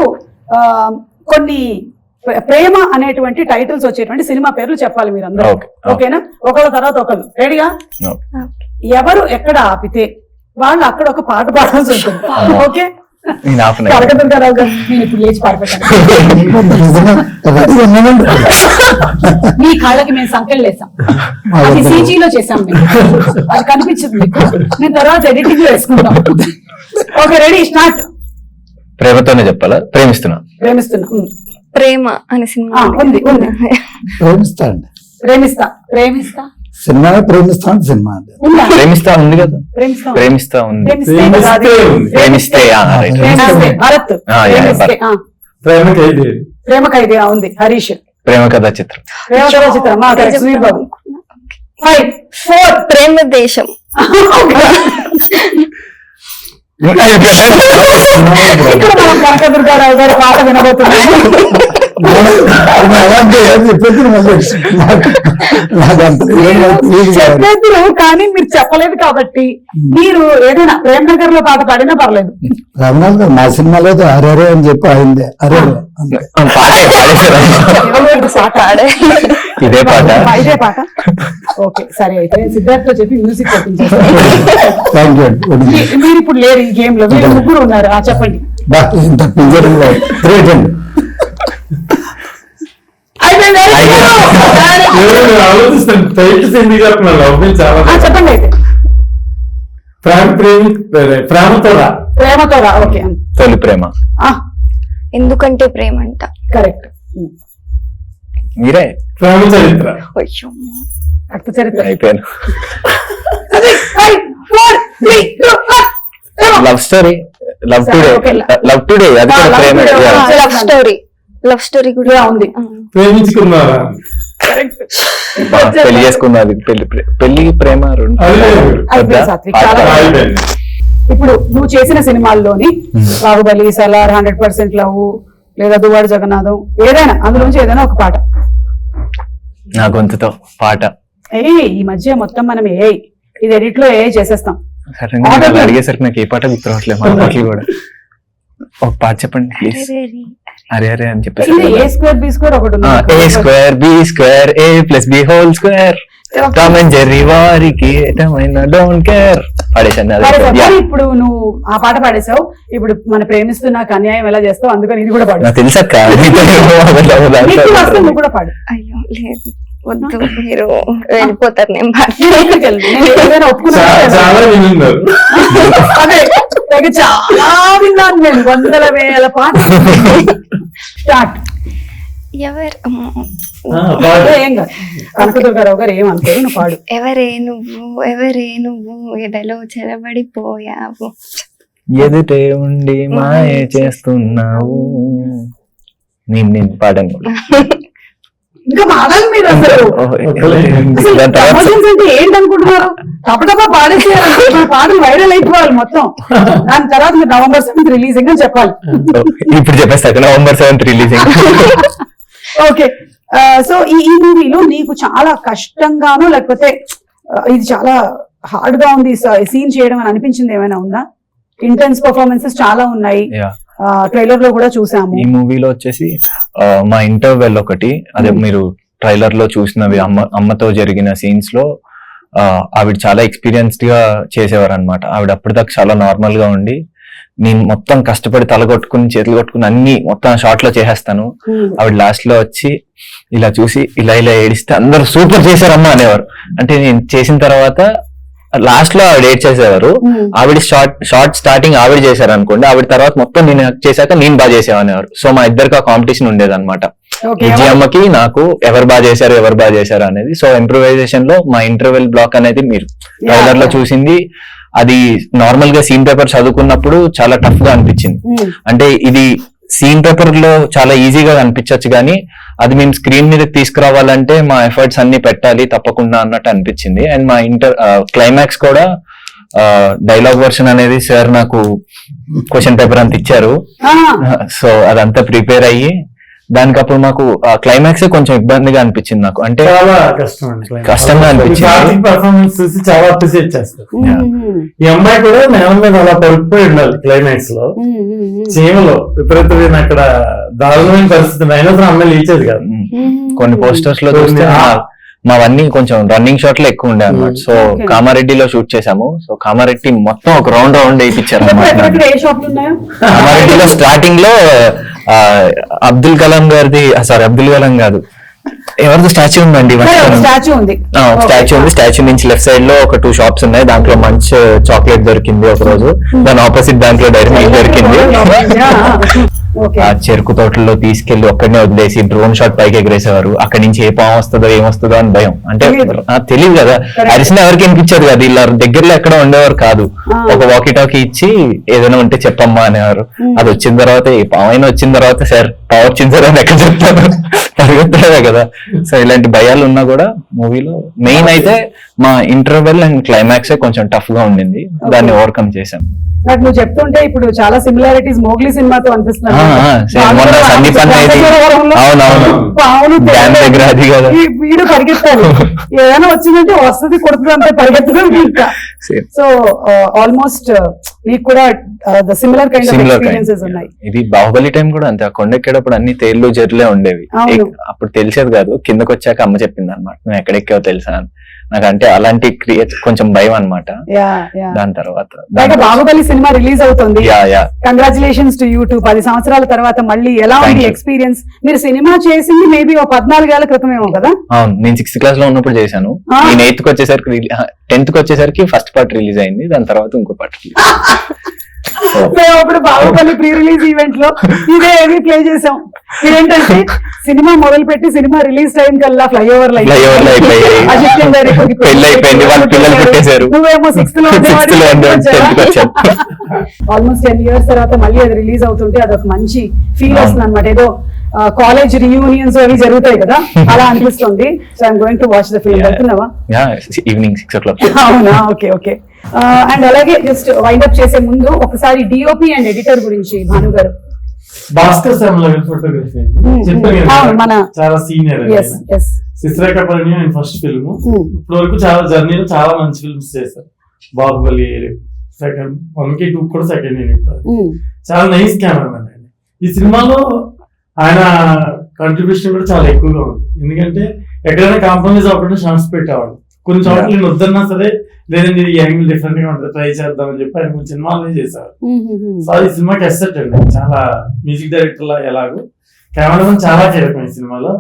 కొన్ని ప్రేమ అనేటువంటి టైటిల్స్ వచ్చేటువంటి సినిమా పేర్లు చెప్పాలి మీరు అందరూ. ఓకేనా? ఒకళ్ళ తర్వాత ఒకళ్ళు. రెడీగా? ఎవరు ఎక్కడ ఆపితే వాళ్ళు అక్కడ ఒక పాట పాడాల్సి ఉంటుంది. ఓకే, కనకదుర్గారావు గారు నేను ఇప్పుడు లేచి పాడిపోతాను. మీ కాళ్ళకి మేము సంఖ్యలు వేసాం, అది సీజీలో చేసాం మేము, అది కనిపించదు మీకు, మేము తర్వాత ఎడిటింగ్ లో వేసుకుంటాం. Okay, ready, start. ప్రేమతోనే చెప్పాలా? ప్రేమిస్తున్నా. ప్రేమ అనే సినిమా ఉంది. ప్రేమిస్తా సినిమా సినిమా ప్రేమిస్తా ఉంది కదా. ప్రేమిస్తా ఉంది. ప్రేమిస్తే ప్రేమ ఖైదీ ఉంది. హరీష్. ప్రేమ కథా చిత్రం. సుధీర్ బాబు. 5, 4. ప్రేమ దేశం. ఇక్కడ మనం కనకదుర్గారావు గారి పాట వినబోతున్నాము. చెప్పేద్దరు కానీ మీరు చెప్పలేదు కాబట్టి మీరు ఏదైనా ప్రేమ్ నగర్ లో పాట పాడినా పర్లేదు. రమణాథ్ గారు మా సినిమాలో అరే అని చెప్పి అయిందే అరే ఇదే పాట. ఓకే, సరే, అయితే సిద్ధార్థ్ తో చెప్పి మ్యూజిక్ మీరు ఇప్పుడు లేరు ఈ గేమ్ లో, మీరు ముగ్గురు ఉన్నారు. చెప్పండి. చెప్పండి అయితే. ప్రేమతో రా. ఓకే, తొలి ప్రేమ. ఎందుకంటే ప్రేమ అంట. కరెక్ట్. మీరే. ప్రేమ చరిత్ర. రక్త చరిత్ర. అయిపోయాను. Love story. లవ్ టుడే అది కూడా ప్రేమ. లవ్ స్టోరీ కూడా ఉంది. ప్రేమించుకున్నారా? పెళ్లి చేసుకున్నది. పెళ్లి ప్రేమ ఇప్పుడు నువ్వు చేసిన సినిమాల్లోని బాహుబలి, సలార్, 100% లవ్, లేదా దువ్వాడు జగన్నాథం, ఏదైనా అందులోంచి ఏదైనా ఒక పాట. నా గొంతుతో పాట. ఈ మధ్య మొత్తం మనం ఇది ఎడిట్ లో చేసేస్తాం. అడిగేసరికి నాకు ఏ పాట గుర్తు రావట్లేదు. మన పాటలు కూడా. ఒక పాట చెప్పండి ప్లీజ్. అరే అరే అని చెప్పేసి. A square B square ఒకటి ఉంది. A square B square A plus B whole square. Tom and Jerry వారికి డోంట్ కేర్ పాడేసాను. ఇప్పుడు నువ్వు ఆ పాట పాడేసావు. ఇప్పుడు మన ప్రేమిస్తున్నాక అన్యాయం ఎలా చేస్తావు, అందుకని ఇది కూడా పాడు. తెలుసక్క. నువ్వు కూడా పాడు. అయ్యో లేదు, వద్దు, మీరు వెళ్ళిపోతారు. నేను చాలా విన్నాను నేను, 100,000 పాట. స్టార్ట్. కనకదుర్గారావు గారు ఏమంటారు, నువ్వు పాడు. ఎవరే నువ్వు ఎదలో చెరబడిపోయావు, ఎదుటే ఉండి మాయ చేస్తున్నావు. నేను పాడాను. ఇంకా మాడాలి మీరు. అసలు అంటే ఏంటనుకుంటున్నారు? తప్పటప్ప పాడేసేయాలి, పాటలు వైరల్ అయిపోవాలి మొత్తం. దాని తర్వాత మీరు November 7th రిలీజింగ్ అని చెప్పాలి. ఇప్పుడు చెప్పేస్తా, November 7th releasing. Okay, so ఈ మూవీలో నీకు చాలా కష్టంగానో లేకపోతే ఇది చాలా హార్డ్ గా ఉంది సీన్ చేయడం అని అనిపించింది ఏమైనా ఉందా? ఇంటెన్స్ పర్ఫార్మెన్సెస్ చాలా ఉన్నాయి, ట్రైలర్ లో కూడా చూసాము. ఈ మూవీలో వచ్చేసి మా ఇంటర్వెల్ ఒకటి, అదే మీరు ట్రైలర్ లో చూసినవి అమ్మతో జరిగిన సీన్స్ లో ఆవిడ చాలా ఎక్స్పీరియన్స్డ్ గా చేసేవారు అనమాట. ఆవిడ అప్పటిదాకా చాలా నార్మల్ గా ఉండి, నేను మొత్తం కష్టపడి తల కొట్టుకుని చేతులు కొట్టుకుని అన్ని మొత్తం షార్ట్ లో చేసేస్తాను. ఆవిడ లాస్ట్ లో వచ్చి ఇలా చూసి ఇలా ఏడిస్తే అందరూ సూపర్ చేశారమ్మా అనేవారు. అంటే నేను చేసిన తర్వాత లాస్ట్ లో ఆవిడ ఏడ్ చేసేవారు. ఆవిడ షార్ట్ స్టార్టింగ్ ఆవిడ చేశారు అనుకోండి, ఆవిడ తర్వాత మొత్తం నేను చేశాక నేను బాగా చేసేవారు. సో మా ఇద్దరికి ఆ కాంపిటీషన్ ఉండేది అనమాట. విజయమ్మకి నాకు ఎవరు బాగా చేశారు అనేది. సో ఇంప్రూవైజేషన్ లో మా ఇంటర్వెల్ బ్లాక్ అనేది మీరు ట్రైలర్ లో చూసింది అది నార్మల్ గా సీన్ పేపర్ చదువుకున్నప్పుడు చాలా టఫ్ గా అనిపించింది. అంటే ఇది సీన్ పేపర్ లో చాలా ఈజీగా అనిపించవచ్చు కానీ అది మేము స్క్రీన్ మీద తీసుకురావాలంటే మా ఎఫర్ట్స్ అన్ని పెట్టాలి తప్పకుండా అన్నట్టు అనిపించింది. అండ్ మా క్లైమాక్స్ కూడా డైలాగ్ వర్షన్ అనేది సార్ నాకు క్వశ్చన్ పేపర్ అంత ఇచ్చారు. సో అదంతా ప్రిపేర్ అయ్యి దానికి అప్పుడు మాకు క్లైమాక్స్ కొంచెం ఇబ్బందిగా అనిపించింది నాకు. అంటే చాలా కష్టం అండి, కష్టంగా అనిపించింది. పర్ఫార్మెన్స్ చూసి చాలా అప్రిసియేట్ చేస్తారు. ఈ అమ్మాయి కూడా నేల మీద అలా పడిపోయి ఉండాలి క్లైమాక్స్ లో, చీమలో విపరీతమైన అక్కడ దారుణమైన పరిస్థితి అయినా సరే అమ్మాయి లేచేది కాదు. కొన్ని పోస్టర్స్ లో చూస్తే మావన్నీ కొంచెం రన్నింగ్ షాట్ లో ఎక్కువ ఉండే అన్నమాట. సో కామారెడ్డిలో షూట్ చేసాము. సో కామారెడ్డి మొత్తం ఒక రౌండ్ వేయించారు అన్నమాట. కామారెడ్డిలో స్టార్టింగ్ లో అబ్దుల్ కలాం గారిది, సారీ అబ్దుల్ కలాం కాదు, ఎవరిది స్టాచ్యూ ఉందండి, స్టాచ్యూ ఉంది. స్టాచ్యూ నుంచి లెఫ్ట్ సైడ్ లో ఒక 2 షాప్స్ ఉన్నాయి. దాంట్లో మంచి చాక్లెట్ దొరికింది ఒక రోజు. దాని ఆపోజిట్ దాంట్లో డైరీ మిల్క్ దొరికింది. ఆ చెరుకు తోటల్లో తీసుకెళ్లి ఒక్కడనే వదిలేసి డ్రోన్ షాట్ పైకి ఎగరేసేవారు. అక్కడి నుంచి ఏ పాము వస్తుందో ఏమొస్తుందో అని భయం. అంటే తెలియదు కదా, అరిసిన ఎవరికి వినిపించారు కదా, ఇలా దగ్గరలో ఎక్కడ ఉండేవారు కాదు. ఒక వాకీ టాకీ ఇచ్చి ఏదైనా ఉంటే చెప్పమ్మా అనేవారు. అది వచ్చిన తర్వాత ఏ పాము అయినా వచ్చిన తర్వాత సార్ పావు వచ్చిన సార్ అని ఎక్కడ చెప్తారు, పరిగెత్తలేదే కదా. సో ఇలాంటి భయాలు ఉన్నా కూడా మూవీలో మెయిన్ అయితే మా ఇంటర్వెల్ అండ్ క్లైమాక్స్ కొంచెం టఫ్ గా ఉండింది. దాన్ని ఓవర్కమ్ చేశాం. నాకు నువ్వు చెప్తుంటే ఇప్పుడు చాలా సిమిలారిటీస్ మోగ్లీ సినిమాతో అనిపిస్తున్నాయి. వీడు పరిగెత్తాలి, ఏదైనా వచ్చిందంటే వస్తుంది కొడుతుంది అంతే పరిగెత్తడం ఇంకా. సో ఆల్మోస్ట్ మీకు కూడా సిమిలర్ కైండ్ ఆఫ్ ఎక్స్పీరియన్సెస్ ఉన్నాయి. ఇది బాహుబలి టైం కూడా అంతే. కొండెక్కేటప్పుడు అన్ని తేళ్లు జర్లే ఉండేవి. అప్పుడు తెలిసేది కాదు, కిందకి వచ్చాక అమ్మ చెప్పింది అనమాట, నువ్వు ఎక్కడెక్కావో తెలుసా అని. నాకు అంటే అలాంటి కొంచెం భయం అనమాట. దాని తర్వాత బాహుబలి సినిమా రిలీజ్ అవుతుంది. Congratulations to you. 10 సంవత్సరాల తర్వాత మళ్ళీ ఎలా ఉంది ఎక్స్పీరియన్స్? మీరు సినిమా చేసింది మేబీ 14 ఏళ్ల క్రితమేమో కదా? అవును, నేను 6th క్లాస్ లో ఉన్నప్పుడు చేశాను. నేను 8th వచ్చేసరికి 10th వచ్చేసరికి ఫస్ట్ పార్ట్ రిలీజ్ అయింది. దాని తర్వాత ఇంకో పార్ట్. మేము అప్పుడు బాహుబలి ప్రీ రిలీజ్ ఈవెంట్ లో ఇదే ఏవి ప్లే చేసాం. ఇదేంటంటే సినిమా మొదలు పెట్టి సినిమా రిలీజ్ టైం కల్లా ఫ్లైఓవర్ నువ్వేమో 6th లో ఆల్మోస్ట్ 10 years తర్వాత మళ్ళీ అది రిలీజ్ అవుతుంటే అదొక మంచి ఫీల్ వస్తుంది అనమాట. ఏదో కాలేజ్ రియూనియన్స్ అవి జరుగుతాయి కదా, అలా అనిపిస్తుంది. So I'm going to watch the film. వెళ్తున్నావా? Evening 6 o'clock. అవునా, ఓకే ఓకే. అండ్ అలాగే జస్ట్ వైండ్ అప్ చేసే ముందు ఒకసారి డిఓపి అండ్ ఎడిటర్ గురించి భాను గారు. భాస్కర్ ఫోటోగ్రఫీ మన చాలా సీనియర్. శిశిరేఖపల్లి ఆయన ఫస్ట్ ఫిల్మ్. ఇప్పటి వరకు చాలా జర్నీలో చాలా మంచి ఫిల్మ్స్ చేశారు. బాహుబలి 1 కి 2 కూడా సెకండ్ యూనిట్. చాలా నైస్ కెమెరామెన్ ఆయన. ఈ సినిమాలో ఆయన కంట్రిబ్యూషన్ కూడా చాలా ఎక్కువగా ఉంది. ఎందుకంటే ఎక్కడైనా కాంప్రమైజ్ అవ్వకుండా షార్ట్స్ పెట్టేవాడు. కొన్ని చోట్ల నేను వద్దన్నా సరే, లేదండి ఈ యాంగిల్ డిఫరెంట్ గా ఉంటుంది, ట్రై చేద్దామని చెప్పి ఆయన కొన్ని సినిమాలనే చేశారు. సో ఈ సినిమాకి ఎస్సెట్ అండి. చాలా మ్యూజిక్ డైరెక్టర్ లా ఎలాగో కెమెరామెన్ చాలా కీలకం ఈ సినిమాలో.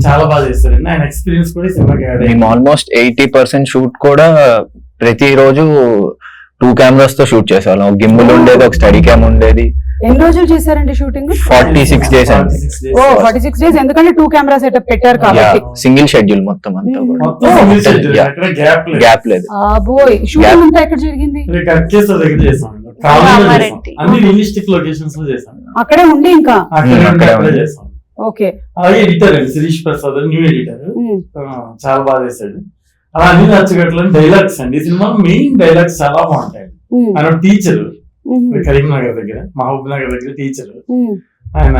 చాలా బాగా చేస్తారండి. ఆయన ఎక్స్పీరియన్స్ కూడా ఈ సినిమాకి యాడ్ అయ్యింది. ఆల్మోస్ట్ 80% షూట్ కూడా ప్రతిరోజు 2 cameras తో షూట్ చేసేవాళ్ళం. ఒక గింబుల్ ఉండేది, ఒక స్టడీ క్యామ్ ఉండేది. ఎన్ని రోజులు చేశారండి షూటింగ్? 46 days అండి. 46 days. ఎందుకంటే 2 కెమెరా సెటప్ పెట్టారు కాబట్టి సింగిల్ షెడ్యూల్ మొత్తం అంతా గ్యాప్ లేదు. షూటింగ్ అంతా ఎక్కడ జరిగింది? అన్ని రియలిస్టిక్ లొకేషన్స్ లో చేశాం. అక్కడే ఉండి ఇంకా చేసాం. ఓకే. అలాగే ఎడిటర్ అండి శిరీష్ ప్రసాద్, న్యూ ఎడిటర్, చాలా బాగా చేశాడు. అలా అన్ని నచ్చగట్లని డైలాగ్స్ అండి. ఈ సినిమా మెయిన్ డైలాగ్స్ చాలా బాగుంటాయి. ఆయన టీచర్, కరీంనగర్ దగ్గర, మహబూబ్ నగర్ దగ్గర టీచర్. ఆయన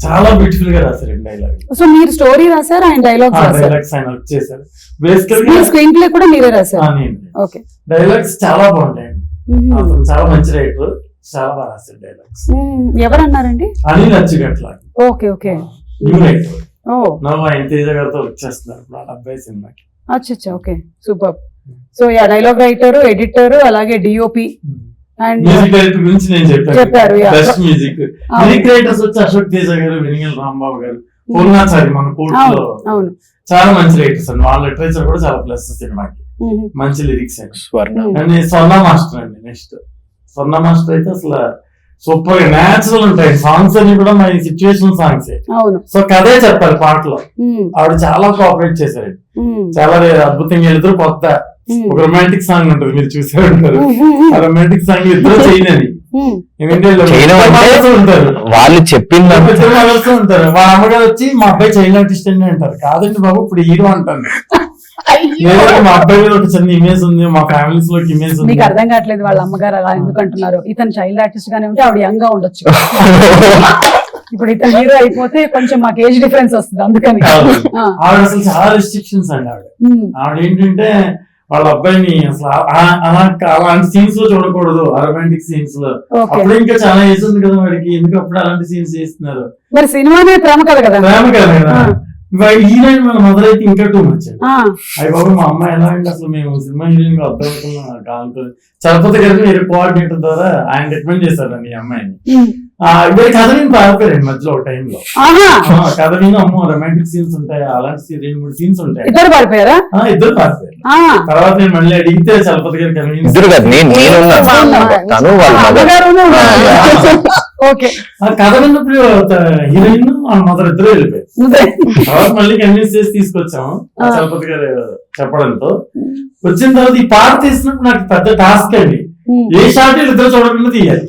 చాలా బ్యూటిఫుల్ గా రాశారు డైలాగ్. సో మీరు స్టోరీ రాశారు, ఆయన డైలాగ్స్ ఆయన వచ్చేసారు. బేసికల్ స్క్రీన్ ప్లే కూడా మీరే రాశారు. ఓకే. డైలాగ్స్ చాలా బాగుంటాయండి. అతను చాలా మంచి రైటర్, చాలా బాగా రాశారు డైలాగ్స్. ఎవరు అన్నారండి? Anil Acchigatla. Okay okay. New writer. నవ్వు ఆయన తేజ గారితో వచ్చేస్తున్నారు ఇప్పుడు ఆ అబ్బాయి సినిమాకి. అచ్చా, okay, super. So dialogue writer, editor, అలాగే డిఓపి అండ్ మ్యూజిక్ డైరెక్టర్ గురించి నేను చెప్పారు. బెస్ట్ మ్యూజిక్ రైటర్స్ వచ్చి అశోక్ తేజ గారు, వెనిగల్ రాంబాబు గారు, పూర్ణాచారి మన కోర్టులో చాలా మంచి రైటర్స్ అండి. వాళ్ళ లిటరేచర్ కూడా చాలా ప్లస్ సినిమాకి. మంచి లిరిక్స్ అండి. స్వర్ణ మాస్టర్ అండి. నెక్స్ట్ స్వర్ణ మాస్టర్ అయితే అసలు సూపర్ గా నేచురల్ ఉంటాయి సాంగ్స్ అన్ని కూడా మన సిచ్యువేషన్ సాంగ్స్. సో కథే చెప్పారు పాటలో. ఆవిడ చాలా కోఆపరేట్ చేశారు. చాలా అద్భుతంగా వెళ్తారు. కొత్త ఒక రొమాంటిక్ సాంగ్ ఉంటుంది, మీరు చూసే ఉంటారు. ఆ రొమాంటిక్ సాంగ్ ఇద్దరు చేయనని, ఎందుకంటే చేయడం అంటే ఇద్దరు ఉంటారు, వాళ్ళు చెప్పింది ఇద్దరు మదర్స్ ఉంటారు. వాళ్ళ అమ్మగారు వచ్చి మా అబ్బాయి చైల్డ్ ఆర్టిస్ట్ అని అంటారు. కాదండి బాబు, ఇప్పుడు హీరో అంటాను. లేదంటే మా అబ్బాయి మీద ఒక చిన్న ఇమేజ్ ఉంది, మా ఫ్యామిలీస్ లోకి ఇమేజ్ ఉంది. మీకు అర్థం కావట్లేదు వాళ్ళ అమ్మగారు అలా ఎందుకు అంటున్నారు. ఇతను చైల్డ్ ఆర్టిస్ట్ గానే ఉంటే ఆవిడ యంగ్ గా ఉండొచ్చు. ఇప్పుడు ఇతను హీరో అయిపోతే కొంచెం మాకు ఏజ్ డిఫరెన్స్ వస్తుంది, అందుకని. ఆవిడ అసలు చాలా రెస్ట్రిక్షన్స్ అండి. ఆవిడ ఏంటంటే వాళ్ళ అబ్బాయిని అసలు అలాంటి సీన్స్ లో చూడకూడదు, ఆ రొమాంటిక్ సీన్స్ లో. అప్పుడు ఇంకా చాలా ఏజ్ ఉంది కదా వాడికి, ఎందుకు అప్పుడు అలాంటి సీన్స్ చేస్తున్నారు. మరి సినిమానే ప్రేమ కదా కదా, ప్రేమ కదా కదా. హీరోయిన్ మన మదర్ అయితే ఇంకా టూ మచ్. అయ్యి బాబు, మా అమ్మాయి ఎలా అంటే అసలు మేము సినిమా హీరోయిన్ గా అర్థమవుతున్నాం కాదు. చలపతి గారికి వేరే కోఆర్డినేటర్ ద్వారా ఆయన రికమెండ్ చేశారండి ఈ అమ్మాయిని. ఇద్దరు కథ విని పారిపోయారండి మధ్యలో ఒక టైంలో. కథ విని అమ్మో రొమాంటిక్ సీన్స్ ఉంటాయి, అలాంటి 2-3 సీన్స్ ఉంటాయి. ఇద్దరు పారిపోయారా? ఇద్దరు పారిపోయారు. తర్వాత నేను మళ్ళీ అడిగితే చలపతి గారికి ఇద్దరు కాదు, తను వాళ్ళ కథ విన్నప్పుడు హీరోయిన్ వాళ్ళ మదర్ ఇద్దరు వెళ్ళిపోయారు. తర్వాత మళ్ళీ కన్విన్స్ చేసి తీసుకొచ్చాము చలపతి గారు చెప్పడంతో. వచ్చిన తర్వాత ఈ పాట తీసినప్పుడు నాకు పెద్ద టాస్క్ అండి. ఏ షాట్ ఇద్దరు చూడకుండా తీయాలి.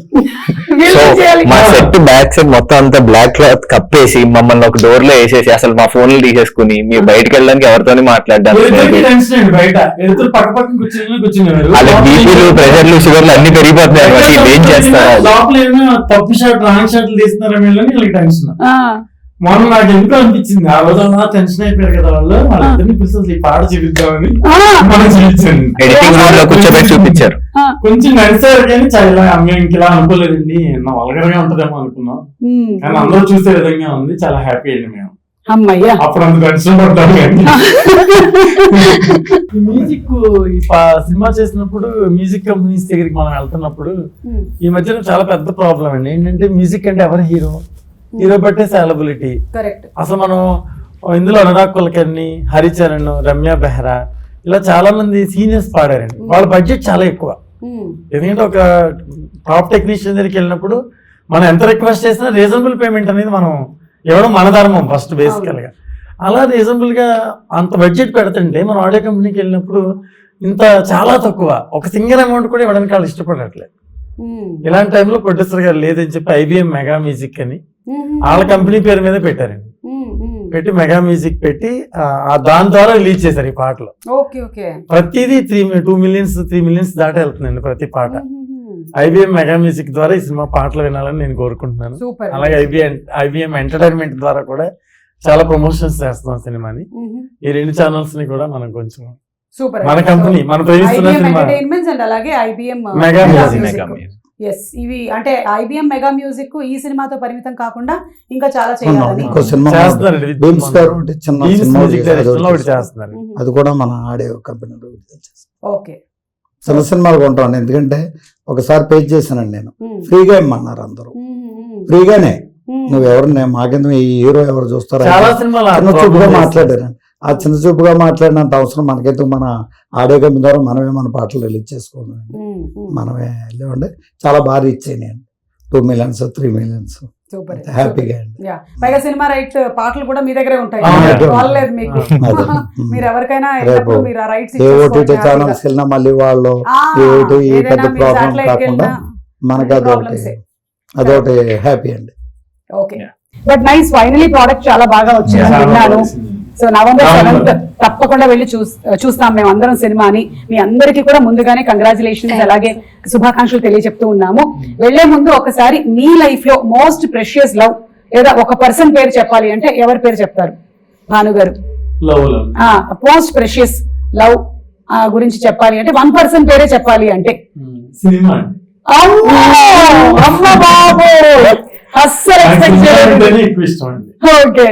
మా సెట్ బ్యాక్ సైడ్ మొత్తం అంతా బ్లాక్ క్లాత్ కప్పేసి మమ్మల్ని ఒక డోర్ లో వేసేసి అసలు మా ఫోన్లు తీసేసుకుని మేము బయటకు వెళ్ళడానికి ఎవరితోని మాట్లాడడానికి టెన్షన్ అండి. బయట ఇద్దరు పక్క పక్కన కూర్చున్నారు. వాళ్ళ బీపీలు ప్రెషర్లు షుగర్లు అన్ని పెరిగిపోతున్నాయి అనమాట. ఏం చేస్తారు, లోపల ఏమైనా తప్పు షాట్ రాంగ్ షాట్లు తీస్తున్నారని వీళ్ళకి టెన్షన్. మొన్న నాకు ఎందుకు అనిపించింది, ఆ రోజు అలా టెన్షన్ అయిపోయారు కదా వాళ్ళు, వాళ్ళిద్దరిని పిలిచి ఈ పాట చూపిద్దామని మనం చూపించండి. ఎడిటింగ్ రూమ్ లో కూర్చోబెట్టి చూపించారు. కొంచెం నడిచారు కానీ చాలా మేము ఇంకెలా అనుకోలేదండి, వల్గరగా ఉంటదేమో అనుకున్నాం. కానీ అందరూ చూసే విధంగా ఉంది. చాలా హ్యాపీ అండి మేము. అమ్మయ్యా, అప్పుడు అంత టెన్షన్ పడతాం. కానీ మ్యూజిక్ ఈ సినిమా చేసినప్పుడు మ్యూజిక్ కంపెనీస్ దగ్గరికి మనం వెళ్తున్నప్పుడు ఈ మధ్యన చాలా పెద్ద ప్రాబ్లం అండి. ఏంటంటే మ్యూజిక్ అంటే ఎవరు హీరో, హీరో బట్టే సాలబిలిటీ. అసలు మనం ఇందులో అనురాగ్ కులకర్ణి, హరిచరణ్, రమ్య బెహ్రా ఇలా చాలా మంది సీనియర్స్ పాడారండి. వాళ్ళ బడ్జెట్ చాలా ఎక్కువ. ఎందుకంటే ఒక టాప్ టెక్నీషియన్ దగ్గరికి వెళ్ళినప్పుడు మనం ఎంత రిక్వెస్ట్ చేసినా రీజనబుల్ పేమెంట్ అనేది మనం ఇవ్వడం మన ధర్మం ఫస్ట్ బేసికల్ గా. అలా రీజనబుల్ గా అంత బడ్జెట్ పెడుతుంటే మనం ఆడియో కంపెనీకి వెళ్ళినప్పుడు ఇంత చాలా తక్కువ, ఒక సింగిల్ అమౌంట్ కూడా ఇవ్వడానికి వాళ్ళు ఇష్టపడట్లేదు. ఇలాంటి టైంలో ప్రొడ్యూసర్ గారు లేదని చెప్పి IBM మెగా మ్యూజిక్ అని వాళ్ళ కంపెనీ పేరు మీద పెట్టారండి. పెట్టి మెగా మ్యూజిక్ పెట్టి దాని ద్వారా రిలీజ్ చేశారు ఈ పాటలు. ప్రతిదీ 2 మిలియన్స్ 3 మిలియన్స్ దాటి వెళ్తుందండి ప్రతి పాట. IBM మెగా మ్యూజిక్ ద్వారా ఈ సినిమా పాటలు వినాలని నేను కోరుకుంటున్నాను. అలాగే IBM ఎంటర్టైన్మెంట్ ద్వారా కూడా చాలా ప్రమోషన్స్ చేస్తున్నాం సినిమాని. ఈ 2 ఛానల్స్ ని కూడా మనం కొంచెం మన కంపెనీ మనం ప్రేమిస్తున్న సినిమా మెగా మ్యూజిక్. ఇవి అంటే IBM మెగా మ్యూజిక్ ఈ సినిమాతో పరిమితం కాకుండా ఇంకా చాలా చేయాలని చేస్తున్నారు. అది కూడా మన ఆడియో కంపెనీ ఓకే చిన్న సినిమాలు కొంటాను. ఎందుకంటే ఒకసారి పే చేశానండి నేను, ఫ్రీగా ఇమ్మన్నారు అందరూ. ఫ్రీగానే నువ్వెవరు మాకెందుకు ఈ హీరో ఎవరు చూస్తారా చిన్న చూపుగా మాట్లాడారండి. ఆ చిన్న చూపుగా మాట్లాడినంత అవసరం మనకెందుకు, మన ఆడియో కంపెనీ ద్వారా మనమే మన పాటలు రిలీజ్ చేసుకోవాలి. మనమే వెళ్ళేవండి. చాలా బాగా ఇచ్చాయి నేను 2 మిలియన్స్ 3 మిలియన్స్ హ్యాపీగా అండి. పైగా సినిమా రైట్ పాటలు కూడా మీ దగ్గరే ఉంటాయి. మీరు ఎవరికైనా ఓటీటీ ఛానల్స్ వెళ్ళినా మళ్ళీ వాళ్ళు ఈ పెద్ద ప్రాబ్లం కాకుండా మనకి అదొకటి హ్యాపీ అండి. Okay, but nice, finally product చాలా బాగా వచ్చింది విన్నాను. సో November 7th తప్పకుండా వెళ్ళి చూస్తాం మేము అందరం సినిమాని. మీ అందరికీ కూడా ముందుగానే కంగ్రాచులేషన్స్ అలాగే శుభాకాంక్షలు తెలియజెప్తూ ఉన్నాము. వెళ్లే ముందు ఒకసారి మీ లైఫ్ లో మోస్ట్ ప్రెషియస్ లవ్ లేదా ఒక పర్సన్ పేరు చెప్పాలి అంటే ఎవరి పేరు చెప్తారు? భాను గారు. మోస్ట్ ప్రెషియస్ లవ్ గురించి చెప్పాలి అంటే 1 పర్సన్ పేరే చెప్పాలి అంటే సినిమా. అమ్మ బాబు, అస్సలు ఓకే,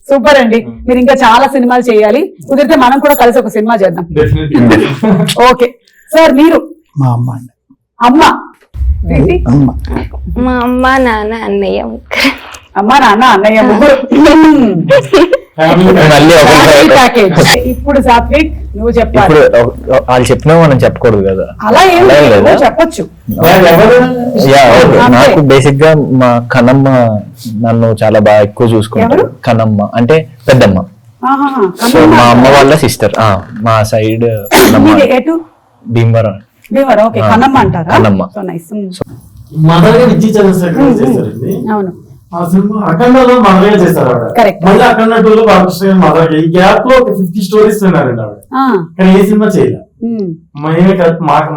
సూపర్ అండి. మీరు ఇంకా చాలా సినిమాలు చేయాలి. కుదిరితే మనం కూడా కలిసి ఒక సినిమా చేద్దాం. ఓకే సార్, మీరు? మా అమ్మ అండి. అమ్మ, మా అమ్మ నాన్న అన్నయ్య. అమ్మ నాన్న అన్నయ్య ముగ్గురు. ఇప్పుడు సాత్విక్ నువ్వు చెప్పాలి. వాళ్ళు చెప్పినా మనం చెప్పకూడదు కదా. అలా ఏం చెప్పొచ్చు. నాకు బేసిక్ గా మా కనమ్మ నన్ను చాలా బాగా ఎక్కువ చూసుకుంటారు. కనమ్మ అంటే పెద్దమ్మ. ఆహాహా. సో మా అమ్మ వాళ్ళ సిస్టర్, మా సైడ్ మీది ఎటు భీమవరం. దేవర్, ఓకే, కన్నమ్మ అంటారా? కన్నమ్మ. So nice. మదర్ గా విజయ్ చంద్రశేఖర్ చేశారండి అవును. ఆ సినిమా. అఖండలో మదర్ గా చేశారు ఆవిడ. Correct. మళ్ళీ అఖండ 2లో బాలకృష్ణ గారు మదర్ గా. ఈ గ్యాప్ లో ఒక 50 స్టోరీస్ విన్నారండి ఆవిడ. ఆ, కానీ ఏ సినిమా చేయలే. ఉమ్,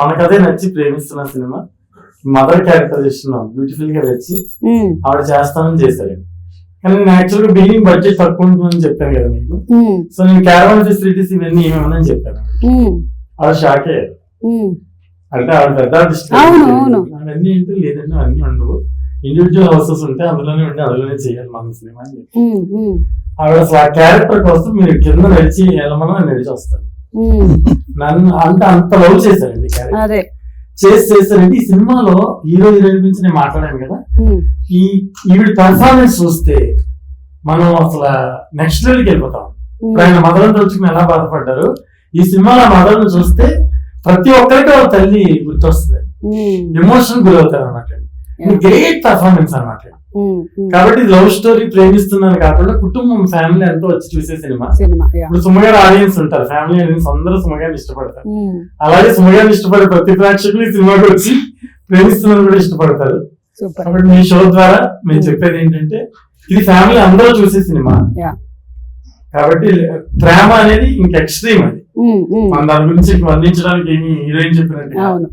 మనకదే నచ్చి ప్రేమిస్తున్న సినిమా మదర్ క్యారెక్టరైజేషన్ బ్యూటిఫుల్ గా వచ్చి ఉమ్, ఆవిడ చేస్తానని చేశారండి. కానీ నేను యాక్చువల్ గా బిల్డింగ్ బడ్జెట్ తక్కువ ఉంటుందని చెప్పాను కదా మీకు. ఉమ్, సో నేను క్యారవాన్ ఫెసిలిటీస్ ఇవన్నీ ఏమేమని చెప్పాను. ఉమ్, ఆవిడ షాక్ అయ్యారు. ఉమ్, అంటే ఆవిడ పెద్ద ఆర్టిస్ట్. అవును, అవును. అవన్నీ ఏంటో లేదండి, అవన్నీ ఉండవు. ఇండివిజువల్ హౌసెస్ ఉంటే అందులోనే ఉండి అందులోనే చేయాలి మన సినిమా అని చెప్పి. ఉమ్, ఉమ్, ఆవిడ అసలు ఆ క్యారెక్టర్ కోసం మీరు కింద నడిచి వెళ్ళమని నడిచి వస్తాను. ఉమ్, నన్ను అంత లవ్ చేశారండి క్యారెక్టర్. అదే. చేశారండి. ఈ సినిమాలో హీరో హీరోయిన్ గురించి నేను మాట్లాడాను కదా. ఉమ్, ఈవిడ పర్ఫార్మెన్స్ చూస్తే మనం అసలు నెక్స్ట్ లెవెల్కి వెళ్ళిపోతాం. ఉమ్, ఇప్పుడు ఆయన మదర్ని తలుచుకుని ఎలా బాధపడ్డారు, ఈ సినిమాలో మదర్ని చూస్తే ప్రతి ఒక్కరికి వాళ్ళ తల్లి గుర్తొస్తుంది. ఉమ్, ఎమోషన్ గురవుతారు అన్నమాట. గ్రేట్ పర్ఫార్మెన్స్ అన్నమాట. ఉమ్, ఉమ్. కాబట్టి లవ్ స్టోరీ ప్రేమిస్తున్నాను కాకుండా కుటుంబం ఫ్యామిలీ అంతా వచ్చి చూసే సినిమా. Cinema, yeah. ఇప్పుడు సుమగారు ఆడియన్స్ ఉంటారు, ఫ్యామిలీ ఆడియన్స్ అందరూ సుమగారిని ఇష్టపడతారు. ఉమ్, అలాగే సుమగారిని ఇష్టపడే ప్రతి ప్రేక్షకులు ఈ సినిమాకి వచ్చి ప్రేమిస్తున్నాను కూడా ఇష్టపడతారు. సూపర్. కాబట్టి మీ షో ద్వారా మేము చెప్పేది ఏంటంటే ఇది ఫ్యామిలీ అందరూ చూసే సినిమా. యా. కాబట్టి ప్రేమ అనేది ఇంక ఎక్స్ట్రీమ్ అది. ఉమ్, ఉమ్, మన దాని గురించి వర్ణించడానికి ఏమి హీరోయిన్ చెప్పినట్టు. అవును.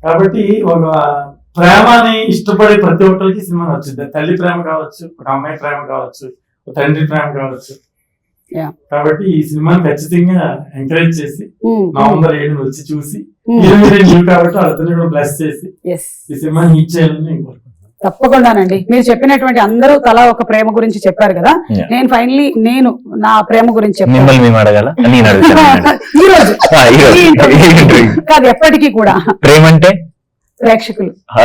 కాబట్టి ఒక ప్రేమని ఇష్టపడే ప్రతి ఒక్కరికి సినిమా నచ్చుద్ది. తల్లి ప్రేమ కావచ్చు, ఒక అమ్మాయి ప్రేమ కావచ్చు, ఒక తండ్రి ప్రేమ కావచ్చు. Yeah. కాబట్టి ఈ సినిమాని ఖచ్చితంగా ఎంకరేజ్ చేసి ఉమ్, నవంబర్ 7 వచ్చి చూసి ఉమ్, హీరో కాబట్టి వాళ్ళతో కూడా బ్లెస్ చేసి yes. ఈ సినిమాని హిట్ చేయాలని నేను కోరుకుంటున్నాను. తప్పకుండానండి. మీరు చెప్పినటువంటి అందరూ తలా ఒక ప్రేమ గురించి చెప్పారు కదా. Yeah. నేను ఫైనలీ నా ప్రేమ గురించి చెప్పాను మిమ్మల్ని మేము అడగాల, నేను అడుగుతాను. ఈ రోజు ఈ interview. కాదు, ఎప్పటికీ కూడా ప్రేమ అంటే ప్రేక్షకులు. ఆ,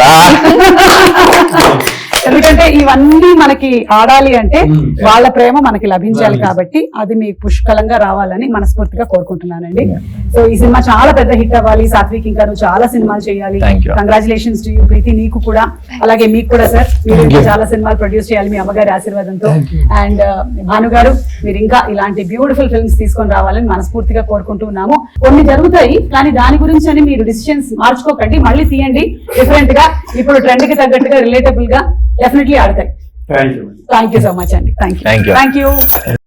ఎందుకంటే ఇవన్నీ మనకి ఆడాలి అంటే Mm. వాళ్ళ ప్రేమ మనకి లభించాలి Right. కాబట్టి అది మీకు పుష్కలంగా రావాలని మనస్ఫూర్తిగా కోరుకుంటున్నానండి. సో ఈ సినిమా చాలా పెద్ద హిట్ అవ్వాలి. సాత్విక్ ఇంకా నువ్వు చాలా సినిమాలు చేయాలి. Thank you. Congratulations to you Preethi, నీకు కూడా అలాగే మీకు కూడా సార్. మీరు Thank ఇంకా you. చాలా సినిమాలు ప్రొడ్యూస్ చేయాలి మీ అమ్మగారి ఆశీర్వాదంతో. Thank you. అండ్ భాను గారు, మీరు ఇంకా ఇలాంటి బ్యూటిఫుల్ ఫిల్మ్స్ తీసుకొని రావాలని మనస్ఫూర్తిగా కోరుకుంటున్నాము. కొన్ని జరుగుతాయి కానీ దాని గురించి అని మీరు డిసిషన్స్ మార్చుకోకండి, మళ్ళీ తీయండి డిఫరెంట్ గా. ఇప్పుడు ట్రెండ్ కి తగ్గట్టుగా రిలేటబుల్ గా డెఫినెట్లీ ఆడతాయి. Thank you. Thank you so much అండి. Thank you. Thank you. Thank you.